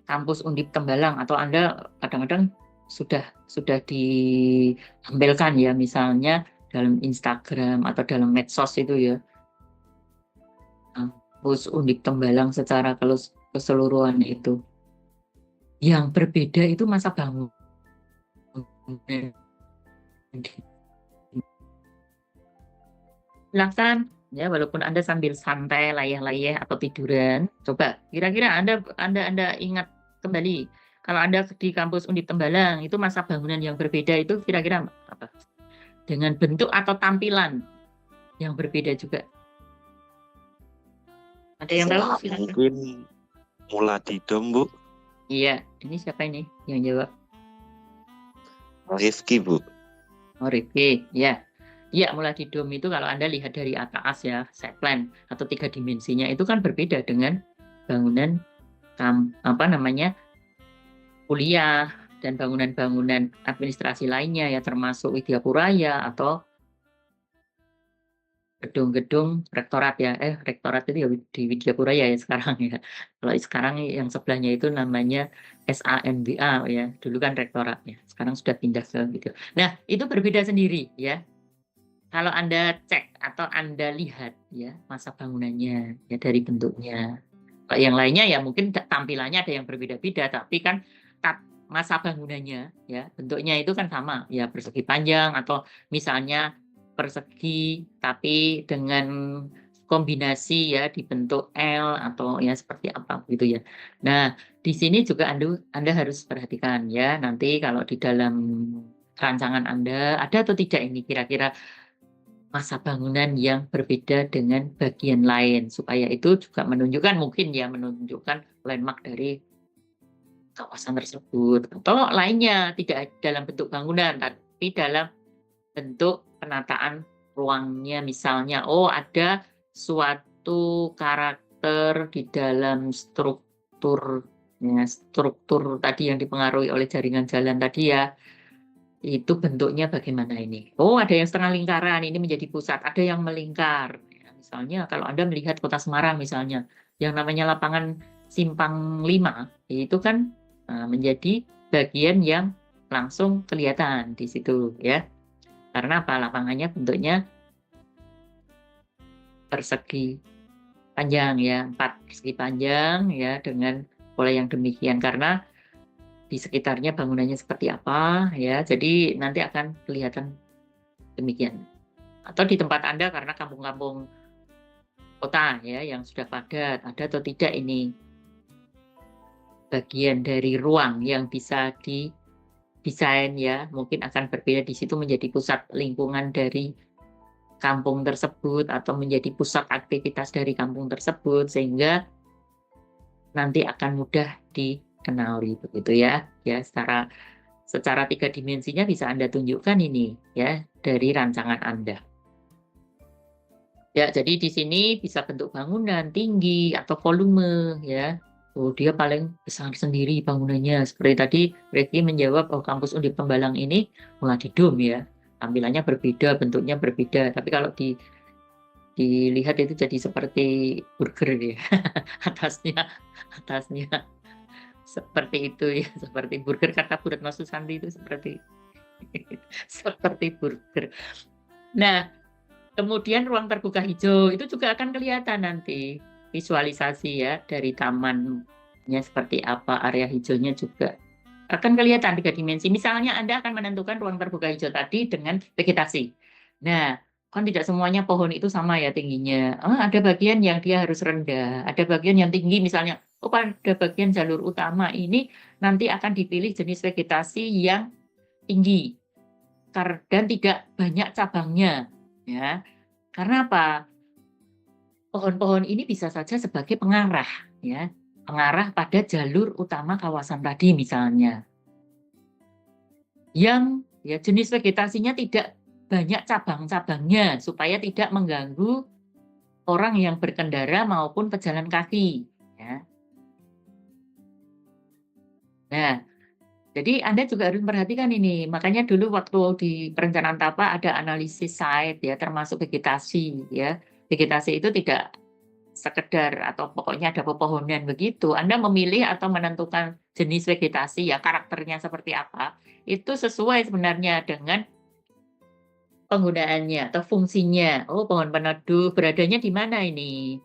kampus Undip Tembalang atau Anda kadang-kadang sudah ditampilkan ya misalnya dalam Instagram atau dalam medsos itu ya. Kampus Undip Tembalang secara keseluruhan itu. Yang berbeda itu masa bangunan. Silahkan ya, walaupun Anda sambil santai, layeh-layeh atau tiduran, coba kira-kira Anda ingat kembali kalau Anda di kampus Undip Tembalang itu masa bangunan yang berbeda itu kira-kira apa? Dengan bentuk atau tampilan yang berbeda juga. Ada yang tahu? Silakan. Mungkin Muladidom, Bu. Iya, ini siapa ini yang jawab? Rifki, Bu. Oh, Rifki, ya. Ya, Muladidom itu kalau Anda lihat dari atas ya, set plan atau 3 dimensinya itu kan berbeda dengan bangunan kuliah dan bangunan-bangunan administrasi lainnya ya, termasuk Widyapuraya atau gedung-gedung rektorat ya. Rektorat itu ya di Widyapuraya ya sekarang ya. Kalau sekarang yang sebelahnya itu namanya SANBA ya. Dulu kan rektoratnya. Sekarang sudah pindah ke gitu. Nah, itu berbeda sendiri ya. Kalau Anda cek atau Anda lihat ya masa bangunannya ya dari bentuknya. Kalau yang lainnya ya mungkin tampilannya ada yang berbeda-beda, tapi kan masa bangunannya ya bentuknya itu kan sama ya, persegi panjang atau misalnya persegi tapi dengan kombinasi ya dibentuk L atau ya seperti apa gitu ya. Nah, di sini juga Anda harus perhatikan ya nanti kalau di dalam rancangan Anda ada atau tidak ini kira-kira masa bangunan yang berbeda dengan bagian lain, supaya itu juga menunjukkan landmark dari kawasan tersebut, atau lainnya tidak dalam bentuk bangunan, tapi dalam bentuk penataan ruangnya. Misalnya, ada suatu karakter di dalam struktur tadi yang dipengaruhi oleh jaringan jalan tadi ya, itu bentuknya bagaimana ini? Ada yang setengah lingkaran, ini menjadi pusat, ada yang melingkar. Ya, misalnya kalau Anda melihat Kota Semarang misalnya, yang namanya lapangan Simpang 5, itu kan menjadi bagian yang langsung kelihatan di situ ya. Karena apa? Lapangannya bentuknya persegi panjang ya, 4 persegi panjang ya dengan pola yang demikian, karena di sekitarnya bangunannya seperti apa ya, jadi nanti akan kelihatan demikian. Atau di tempat Anda karena kampung-kampung kota ya yang sudah padat, ada atau tidak ini bagian dari ruang yang bisa didesain ya, mungkin akan berbeda di situ menjadi pusat lingkungan dari kampung tersebut atau menjadi pusat aktivitas dari kampung tersebut sehingga nanti akan mudah dikenali begitu ya. Ya, secara 3 dimensinya bisa Anda tunjukkan ini ya dari rancangan Anda. Ya, jadi di sini bisa bentuk bangunan tinggi atau volume ya. Oh, dia paling besar sendiri bangunannya. Seperti tadi Revi menjawab, oh kampus Undip Tembalang ini di dom ya. Tampilannya berbeda, bentuknya berbeda. Tapi kalau dilihat itu jadi seperti burger ya. atasnya seperti itu ya, seperti burger kata Bu Retno Susanti itu seperti seperti burger. Nah, kemudian ruang terbuka hijau itu juga akan kelihatan nanti visualisasi ya dari tamannya seperti apa, area hijaunya juga akan kelihatan 3 dimensi. Misalnya Anda akan menentukan ruang terbuka hijau tadi dengan vegetasi. Nah, kan tidak semuanya pohon itu sama ya tingginya. Ada bagian yang dia harus rendah, ada bagian yang tinggi misalnya. Pada bagian jalur utama ini nanti akan dipilih jenis vegetasi yang tinggi dan tidak banyak cabangnya ya. Karena apa? Pohon-pohon ini bisa saja sebagai pengarah ya, pengarah pada jalur utama kawasan tadi misalnya. Yang ya jenis vegetasinya tidak banyak cabang-cabangnya supaya tidak mengganggu orang yang berkendara maupun pejalan kaki ya. Nah, jadi Anda juga harus memperhatikan ini. Makanya dulu waktu di perencanaan TAPA ada analisis site ya, termasuk vegetasi ya. Vegetasi itu tidak sekedar atau pokoknya ada pepohonan begitu. Anda memilih atau menentukan jenis vegetasi ya, karakternya seperti apa, itu sesuai sebenarnya dengan penggunaannya atau fungsinya. Oh, pohon peneduh beradanya di mana ini?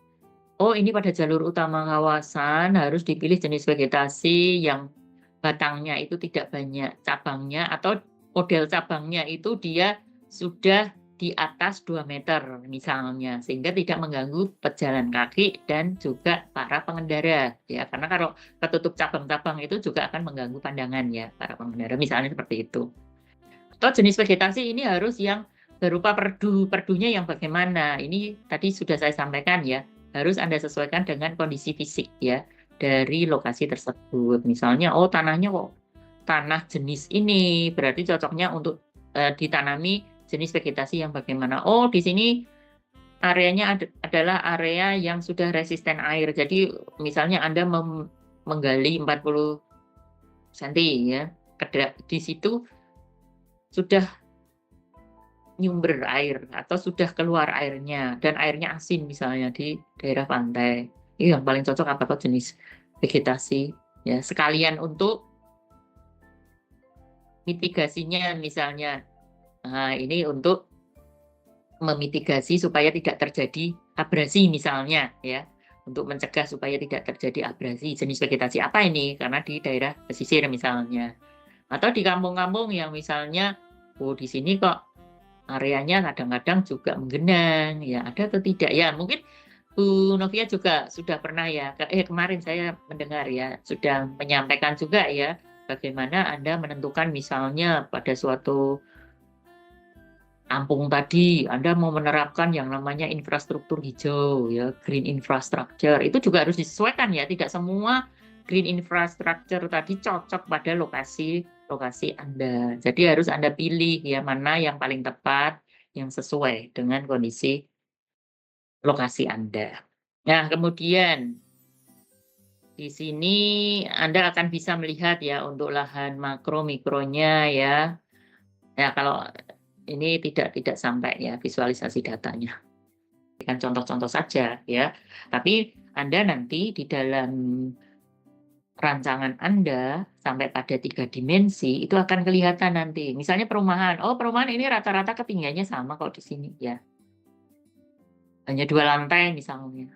Oh, ini pada jalur utama kawasan harus dipilih jenis vegetasi yang batangnya itu tidak banyak cabangnya atau model cabangnya itu dia sudah di atas 2 meter misalnya, sehingga tidak mengganggu pejalan kaki dan juga para pengendara ya, karena kalau ketutup cabang-cabang itu juga akan mengganggu pandangan ya para pengendara misalnya seperti itu. Atau jenis vegetasi ini harus yang berupa perdunya yang bagaimana, ini tadi sudah saya sampaikan ya, harus Anda sesuaikan dengan kondisi fisik ya dari lokasi tersebut. Misalnya tanahnya kok tanah jenis ini berarti cocoknya untuk ditanami jenis vegetasi yang bagaimana. Oh, di sini areanya adalah area yang sudah resisten air. Jadi misalnya Anda menggali 40 cm ya, di situ sudah nyumber air atau sudah keluar airnya dan airnya asin misalnya di daerah pantai. Ini yang paling cocok apa jenis vegetasi ya, sekalian untuk mitigasinya misalnya. Nah, ini untuk memitigasi supaya tidak terjadi abrasi misalnya ya, untuk mencegah supaya tidak terjadi abrasi. Jenis vegetasi apa ini? Karena di daerah pesisir misalnya, atau di kampung-kampung yang misalnya di sini kok areanya kadang-kadang juga menggenang ya, ada atau tidak ya, mungkin Bu Novia juga sudah pernah ya, kemarin saya mendengar ya, sudah menyampaikan juga ya, bagaimana Anda menentukan misalnya pada suatu kampung tadi, Anda mau menerapkan yang namanya infrastruktur hijau ya, green infrastructure, itu juga harus disesuaikan ya, tidak semua green infrastructure tadi cocok pada lokasi Anda. Jadi harus Anda pilih ya mana yang paling tepat, yang sesuai dengan kondisi lokasi Anda. Nah, kemudian di sini Anda akan bisa melihat ya untuk lahan makro mikronya ya. Ya, kalau ini tidak sampai ya visualisasi datanya. Berikan contoh-contoh saja ya. Tapi Anda nanti di dalam rancangan Anda sampai pada 3 dimensi itu akan kelihatan nanti. Misalnya perumahan. Oh, perumahan ini rata-rata ketinggiannya sama kalau di sini ya. Hanya 2 lantai misalnya.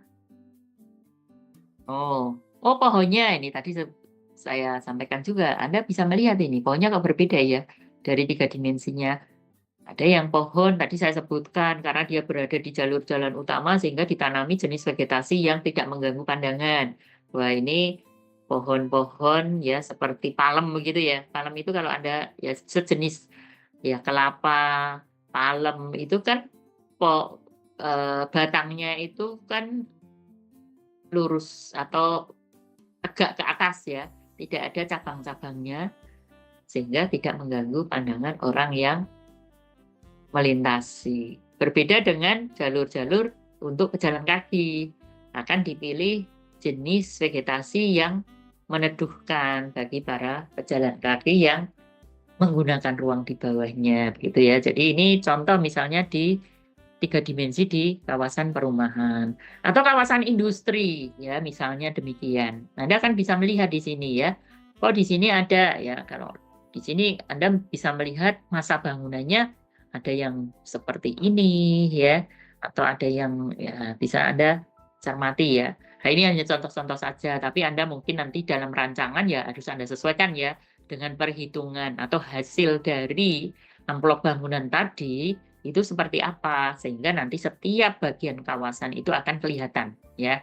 Oh, pohonnya ini tadi saya sampaikan juga. Anda bisa melihat ini pohonnya kok berbeda ya dari 3 dimensinya. Ada yang pohon tadi saya sebutkan karena dia berada di jalur jalan utama sehingga ditanami jenis vegetasi yang tidak mengganggu pandangan. Wah, ini pohon-pohon ya seperti palem begitu ya. Palem itu kalau ada ya sejenis ya kelapa, palem itu kan batangnya itu kan lurus atau tegak ke atas ya, tidak ada cabang-cabangnya sehingga tidak mengganggu pandangan orang yang melintasi. Berbeda dengan jalur-jalur untuk pejalan kaki, akan dipilih jenis vegetasi yang meneduhkan bagi para pejalan kaki yang menggunakan ruang di bawahnya, begitu ya. Jadi ini contoh misalnya di 3 dimensi di kawasan perumahan atau kawasan industri ya, misalnya demikian. Anda kan bisa melihat di sini ya. Oh, di sini ada ya, kalau di sini Anda bisa melihat masa bangunannya ada yang seperti ini ya, atau ada yang ya bisa Anda cermati ya. Nah, ini hanya contoh-contoh saja, tapi Anda mungkin nanti dalam rancangan ya harus Anda sesuaikan ya dengan perhitungan atau hasil dari amplop bangunan tadi itu seperti apa, sehingga nanti setiap bagian kawasan itu akan kelihatan ya.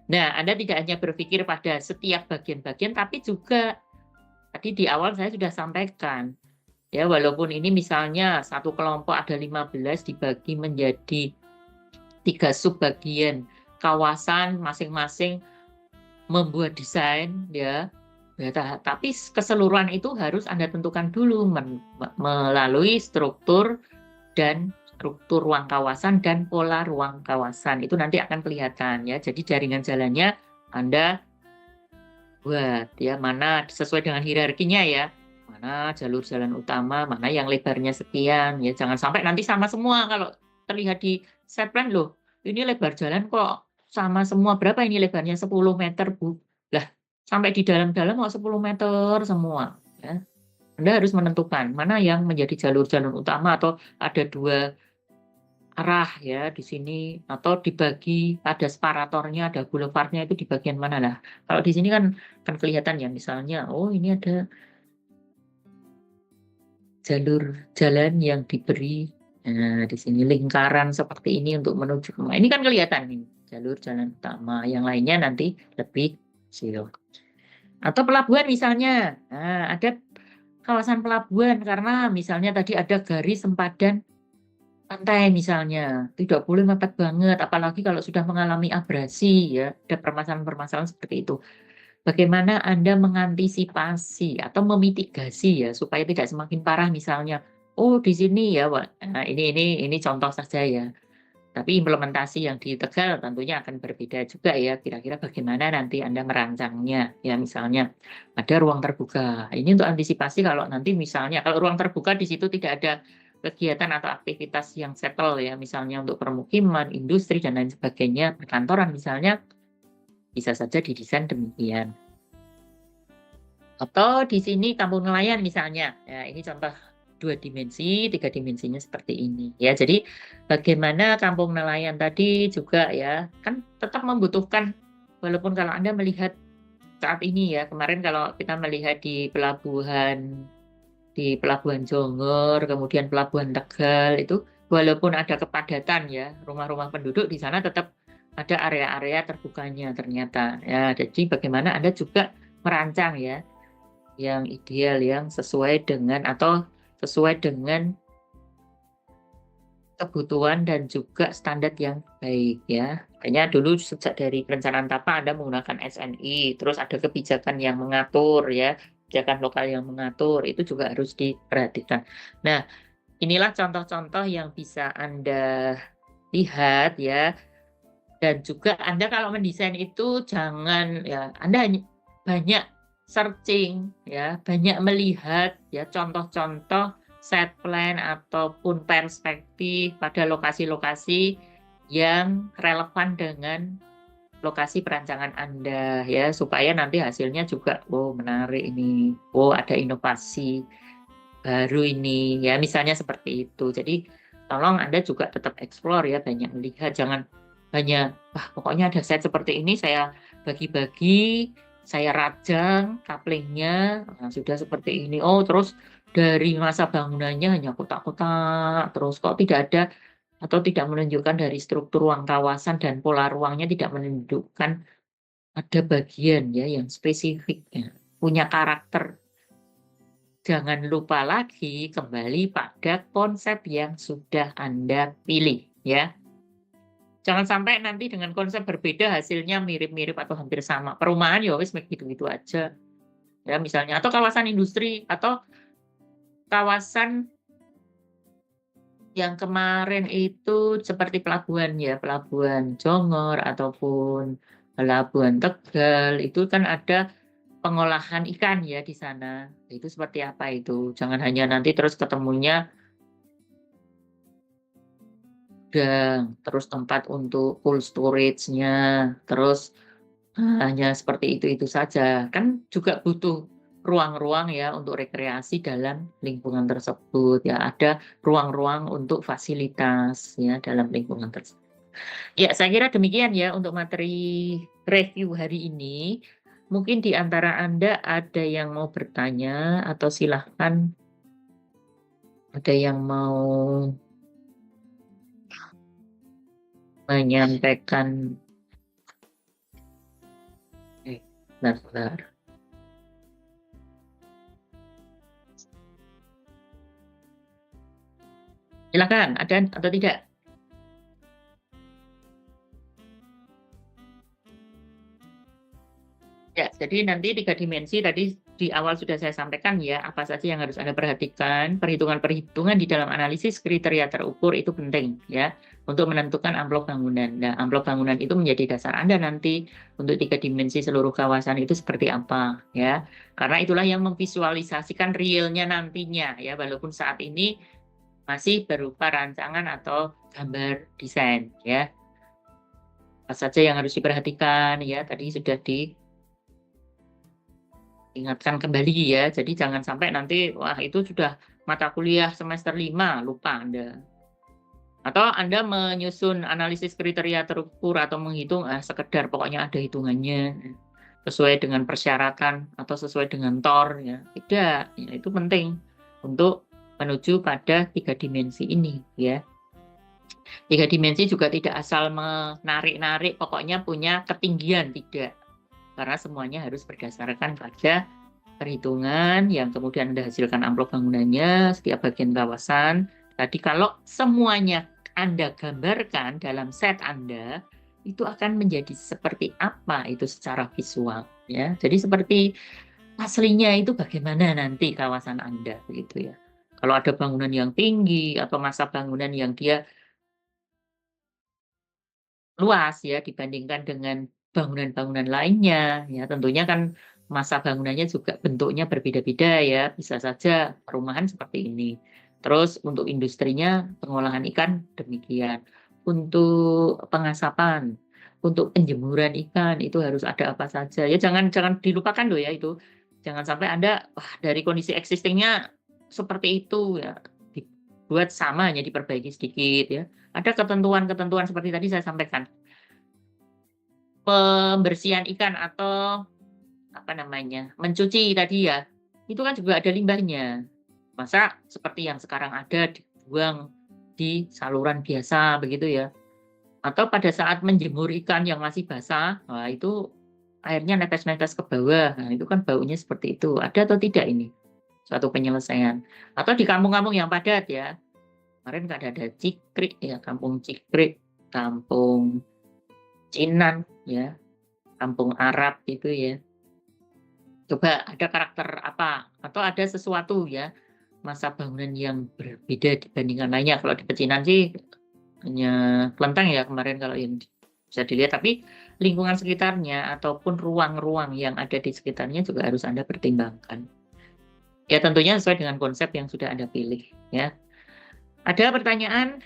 Nah, Anda tidak hanya berpikir pada setiap bagian-bagian, tapi juga tadi di awal saya sudah sampaikan ya, walaupun ini misalnya satu kelompok ada 15 dibagi menjadi 3 subbagian kawasan, masing-masing membuat desain ya. Ya, tapi keseluruhan itu harus Anda tentukan dulu melalui struktur ruang kawasan dan pola ruang kawasan. Itu nanti akan kelihatan ya. Jadi jaringan jalannya Anda buat ya, mana sesuai dengan hierarkinya ya. Mana jalur jalan utama, mana yang lebarnya sekian ya. Jangan sampai nanti sama semua. Kalau terlihat di set plan, loh ini lebar jalan kok sama semua. Berapa ini lebarnya? 10 meter, Bu. Lah, sampai di dalam-dalam mau 10 meter semua ya. Anda harus menentukan mana yang menjadi jalur jalan utama atau ada 2 arah ya di sini, atau dibagi ada separatornya, ada boulevardnya itu di bagian mana. Nah, kalau di sini kan kelihatan ya, misalnya oh ini ada jalur jalan yang diberi di sini lingkaran seperti ini untuk menuju ke, ini kan kelihatan nih jalur jalan utama, yang lainnya nanti lebih kecil. Atau pelabuhan misalnya, nah, ada kawasan pelabuhan karena misalnya tadi ada garis sempadan pantai misalnya, tidak boleh mepet banget, apalagi kalau sudah mengalami abrasi ya, ada permasalahan-permasalahan seperti itu. Bagaimana Anda mengantisipasi atau memitigasi ya supaya tidak semakin parah misalnya, oh di sini ya, nah, ini contoh saja ya. Tapi implementasi yang di Tegal tentunya akan berbeda juga ya, kira-kira bagaimana nanti Anda merancangnya ya, misalnya ada ruang terbuka. Ini untuk antisipasi kalau nanti misalnya kalau ruang terbuka di situ tidak ada kegiatan atau aktivitas yang settle ya, misalnya untuk permukiman, industri dan lain sebagainya, perkantoran misalnya, bisa saja didesain demikian. Atau di sini kampung nelayan misalnya, ya ini contoh 2 dimensi, 3 dimensinya seperti ini ya. Jadi bagaimana kampung nelayan tadi juga ya, kan tetap membutuhkan, walaupun kalau Anda melihat saat ini ya, kemarin kalau kita melihat di Pelabuhan Jonggol, kemudian Pelabuhan Tegal itu, walaupun ada kepadatan ya, rumah-rumah penduduk di sana tetap ada area-area terbukanya ternyata ya. Jadi bagaimana Anda juga merancang ya yang ideal, yang sesuai dengan kebutuhan dan juga standar yang baik ya. Makanya dulu sejak dari perencanaan tata Anda menggunakan SNI, terus ada kebijakan yang mengatur ya, kebijakan lokal yang mengatur, itu juga harus diperhatikan. Nah, inilah contoh-contoh yang bisa Anda lihat ya. Dan juga Anda kalau mendesain itu jangan ya, Anda hanya banyak searching ya, banyak melihat ya contoh-contoh set plan ataupun perspektif pada lokasi-lokasi yang relevan dengan lokasi perancangan Anda ya, supaya nanti hasilnya juga oh menarik ini, oh ada inovasi baru ini ya, misalnya seperti itu. Jadi tolong Anda juga tetap explore ya, banyak melihat, jangan hanya pokoknya ada set seperti ini saya bagi-bagi, saya rajang couplingnya, sudah seperti ini. Oh terus dari masa bangunannya hanya kotak-kotak, terus kok tidak ada atau tidak menunjukkan dari struktur ruang kawasan dan pola ruangnya tidak menunjukkan ada bagian ya yang spesifiknya, punya karakter. Jangan lupa lagi kembali pada konsep yang sudah Anda pilih ya. Jangan sampai nanti dengan konsep berbeda hasilnya mirip-mirip atau hampir sama. Perumahan ya wis gitu-gitu aja. Ya misalnya atau kawasan industri atau kawasan yang kemarin itu seperti pelabuhan ya, pelabuhan Jongor ataupun pelabuhan Tegal itu kan ada pengolahan ikan ya di sana. Itu seperti apa itu? Jangan hanya nanti terus ketemunya gudang, terus tempat untuk cold storage-nya, terus hanya seperti itu saja. Kan juga butuh ruang-ruang ya untuk rekreasi dalam lingkungan tersebut ya. Ada ruang-ruang untuk fasilitas ya dalam lingkungan tersebut. Ya, saya kira demikian ya untuk materi review hari ini. Mungkin di antara Anda ada yang mau bertanya atau silahkan ada yang mau menyampaikan. Bentar. Silakan, ada atau tidak? Ya, jadi nanti 3 dimensi tadi di awal sudah saya sampaikan ya, apa saja yang harus Anda perhatikan. Perhitungan-perhitungan di dalam analisis kriteria terukur itu penting ya, untuk menentukan amplop bangunan. Nah, amplop bangunan itu menjadi dasar Anda nanti untuk 3 dimensi seluruh kawasan itu seperti apa ya. Karena itulah yang memvisualisasikan realnya nantinya ya, walaupun saat ini masih berupa rancangan atau gambar desain ya. Apa saja yang harus diperhatikan ya, tadi sudah diingatkan kembali ya. Jadi jangan sampai nanti wah itu sudah mata kuliah semester 5 lupa Anda. Atau Anda menyusun analisis kriteria terukur atau menghitung sekedar pokoknya ada hitungannya sesuai dengan persyaratan atau sesuai dengan TOR ya. Tidak, ya, itu penting untuk menuju pada 3 dimensi ini ya. 3 dimensi juga tidak asal menarik-narik pokoknya punya ketinggian, tidak. Karena semuanya harus berdasarkan pada perhitungan yang kemudian Anda hasilkan amplop bangunannya, setiap bagian kawasan. Tadi kalau semuanya Anda gambarkan dalam set Anda, itu akan menjadi seperti apa itu secara visual ya. Jadi seperti aslinya itu bagaimana nanti kawasan Anda begitu ya. Kalau ada bangunan yang tinggi atau masa bangunan yang dia luas ya dibandingkan dengan bangunan-bangunan lainnya ya, tentunya kan masa bangunannya juga bentuknya berbeda-beda ya, bisa saja perumahan seperti ini. Terus untuk industrinya pengolahan ikan demikian. Untuk pengasapan, untuk penjemuran ikan itu harus ada apa saja. Ya jangan dilupakan loh ya itu. Jangan sampai Anda dari kondisi existing-nya seperti itu ya, dibuat sama hanya diperbaiki sedikit ya. Ada ketentuan-ketentuan seperti tadi saya sampaikan. Pembersihan ikan atau apa namanya, mencuci tadi ya, itu kan juga ada limbahnya. Masa seperti yang sekarang ada dibuang di saluran biasa begitu ya. Atau pada saat menjemur ikan yang masih basah, wah itu airnya netes-netes ke bawah. Nah, itu kan baunya seperti itu. Ada atau tidak ini? Suatu penyelesaian. Atau di kampung-kampung yang padat ya. Kemarin nggak ada Cikrik ya, kampung Cikrik, kampung Cinan ya, kampung Arab itu ya. Coba ada karakter apa atau ada sesuatu ya masa bangunan yang berbeda dibandingkan lainnya. Kalau di Pecinan sih hanya kelenteng ya kemarin kalau yang bisa dilihat, tapi lingkungan sekitarnya ataupun ruang-ruang yang ada di sekitarnya juga harus Anda pertimbangkan. Ya tentunya sesuai dengan konsep yang sudah Anda pilih ya. Ada pertanyaan?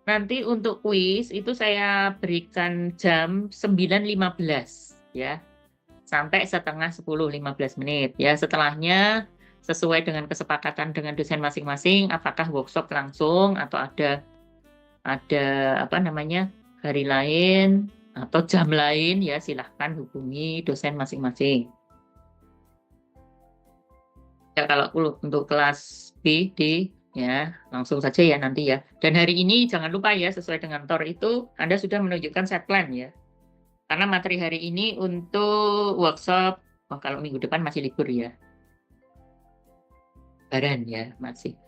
Nanti untuk kuis itu saya berikan jam 9.15 ya. Sampai setengah 10-15 menit ya. Setelahnya sesuai dengan kesepakatan dengan dosen masing-masing apakah workshop langsung atau ada apa namanya hari lain atau jam lain ya, silahkan hubungi dosen masing-masing. Ya kalau untuk kelas B, D ya langsung saja ya nanti ya. Dan hari ini jangan lupa ya sesuai dengan TOR itu Anda sudah menunjukkan set plan ya. Karena materi hari ini untuk workshop, kalau minggu depan masih libur ya. Lebaran ya masih.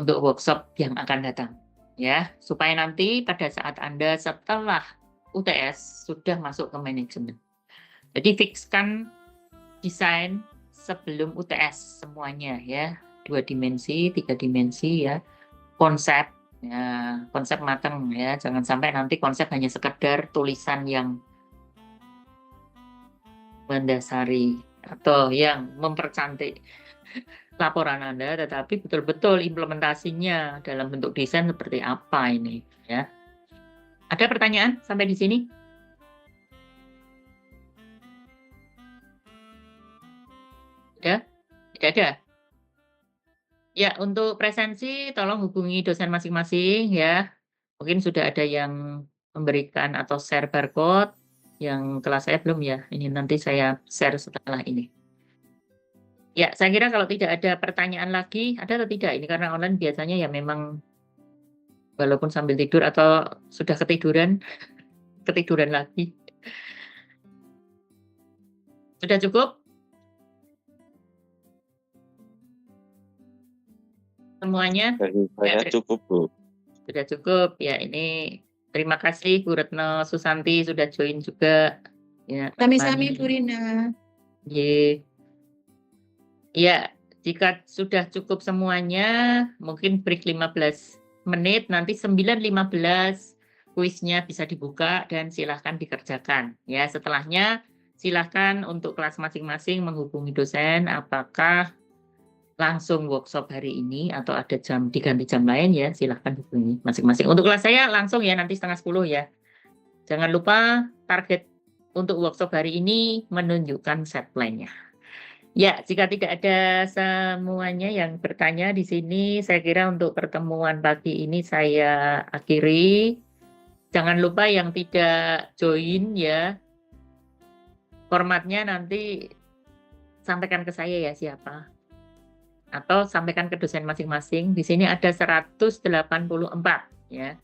Untuk workshop yang akan datang. Ya, supaya nanti pada saat Anda setelah UTS sudah masuk ke manajemen. Jadi fikskan desain sebelum UTS semuanya ya. 2 dimensi, 3 dimensi ya. Konsep ya, konsep matang ya. Jangan sampai nanti konsep hanya sekedar tulisan yang mendasari atau yang mempercantik laporan Anda, tetapi betul-betul implementasinya dalam bentuk desain seperti apa ini ya. Ada pertanyaan sampai di sini? Ada? Tidak ada? Ya, untuk presensi tolong hubungi dosen masing-masing ya. Mungkin sudah ada yang memberikan atau share barcode, yang kelas saya belum ya. Ini nanti saya share setelah ini. Ya, saya kira kalau tidak ada pertanyaan lagi, ada atau tidak? Ini karena online biasanya ya memang walaupun sambil tidur atau sudah ketiduran, ketiduran lagi. Sudah cukup? Semuanya? Dari saya cukup, Bu. Sudah cukup. Ya, ini terima kasih Bu Retno Susanti sudah join juga. Ya, Sami-sami Bu Rina. Ya, jika sudah cukup semuanya, mungkin break 15 menit, nanti 9.15 kuisnya bisa dibuka dan silahkan dikerjakan. Ya, setelahnya silahkan untuk kelas masing-masing menghubungi dosen apakah langsung workshop hari ini atau ada jam diganti jam lain ya, silahkan hubungi masing-masing. Untuk kelas saya langsung ya nanti 9:30 ya. Jangan lupa target untuk workshop hari ini menunjukkan set plan-nya. Ya, jika tidak ada semuanya yang bertanya di sini, saya kira untuk pertemuan pagi ini saya akhiri. Jangan lupa yang tidak join ya, formatnya nanti sampaikan ke saya ya siapa. Atau sampaikan ke dosen masing-masing. Di sini ada 184 ya.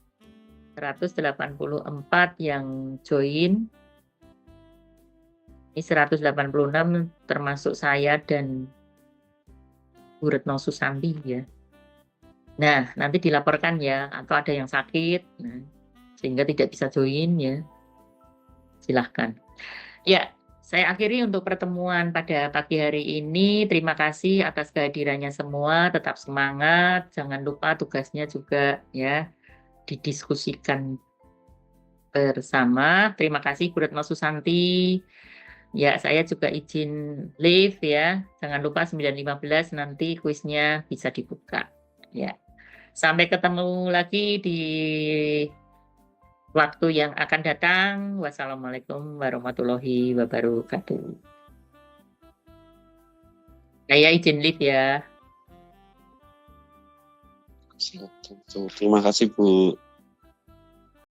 184 yang join. Ini 186 termasuk saya dan Bu Retno Susanti ya. Nah, nanti dilaporkan ya, atau ada yang sakit, nah, sehingga tidak bisa join ya. Silahkan. Ya, saya akhiri untuk pertemuan pada pagi hari ini. Terima kasih atas kehadirannya semua. Tetap semangat. Jangan lupa tugasnya juga ya didiskusikan bersama. Terima kasih Bu Retno Susanti. Ya, saya juga izin leave ya. Jangan lupa 9.15 nanti kuisnya bisa dibuka. Ya. Sampai ketemu lagi di waktu yang akan datang. Wassalamualaikum warahmatullahi wabarakatuh. Saya izin leave ya. Terima kasih, Bu.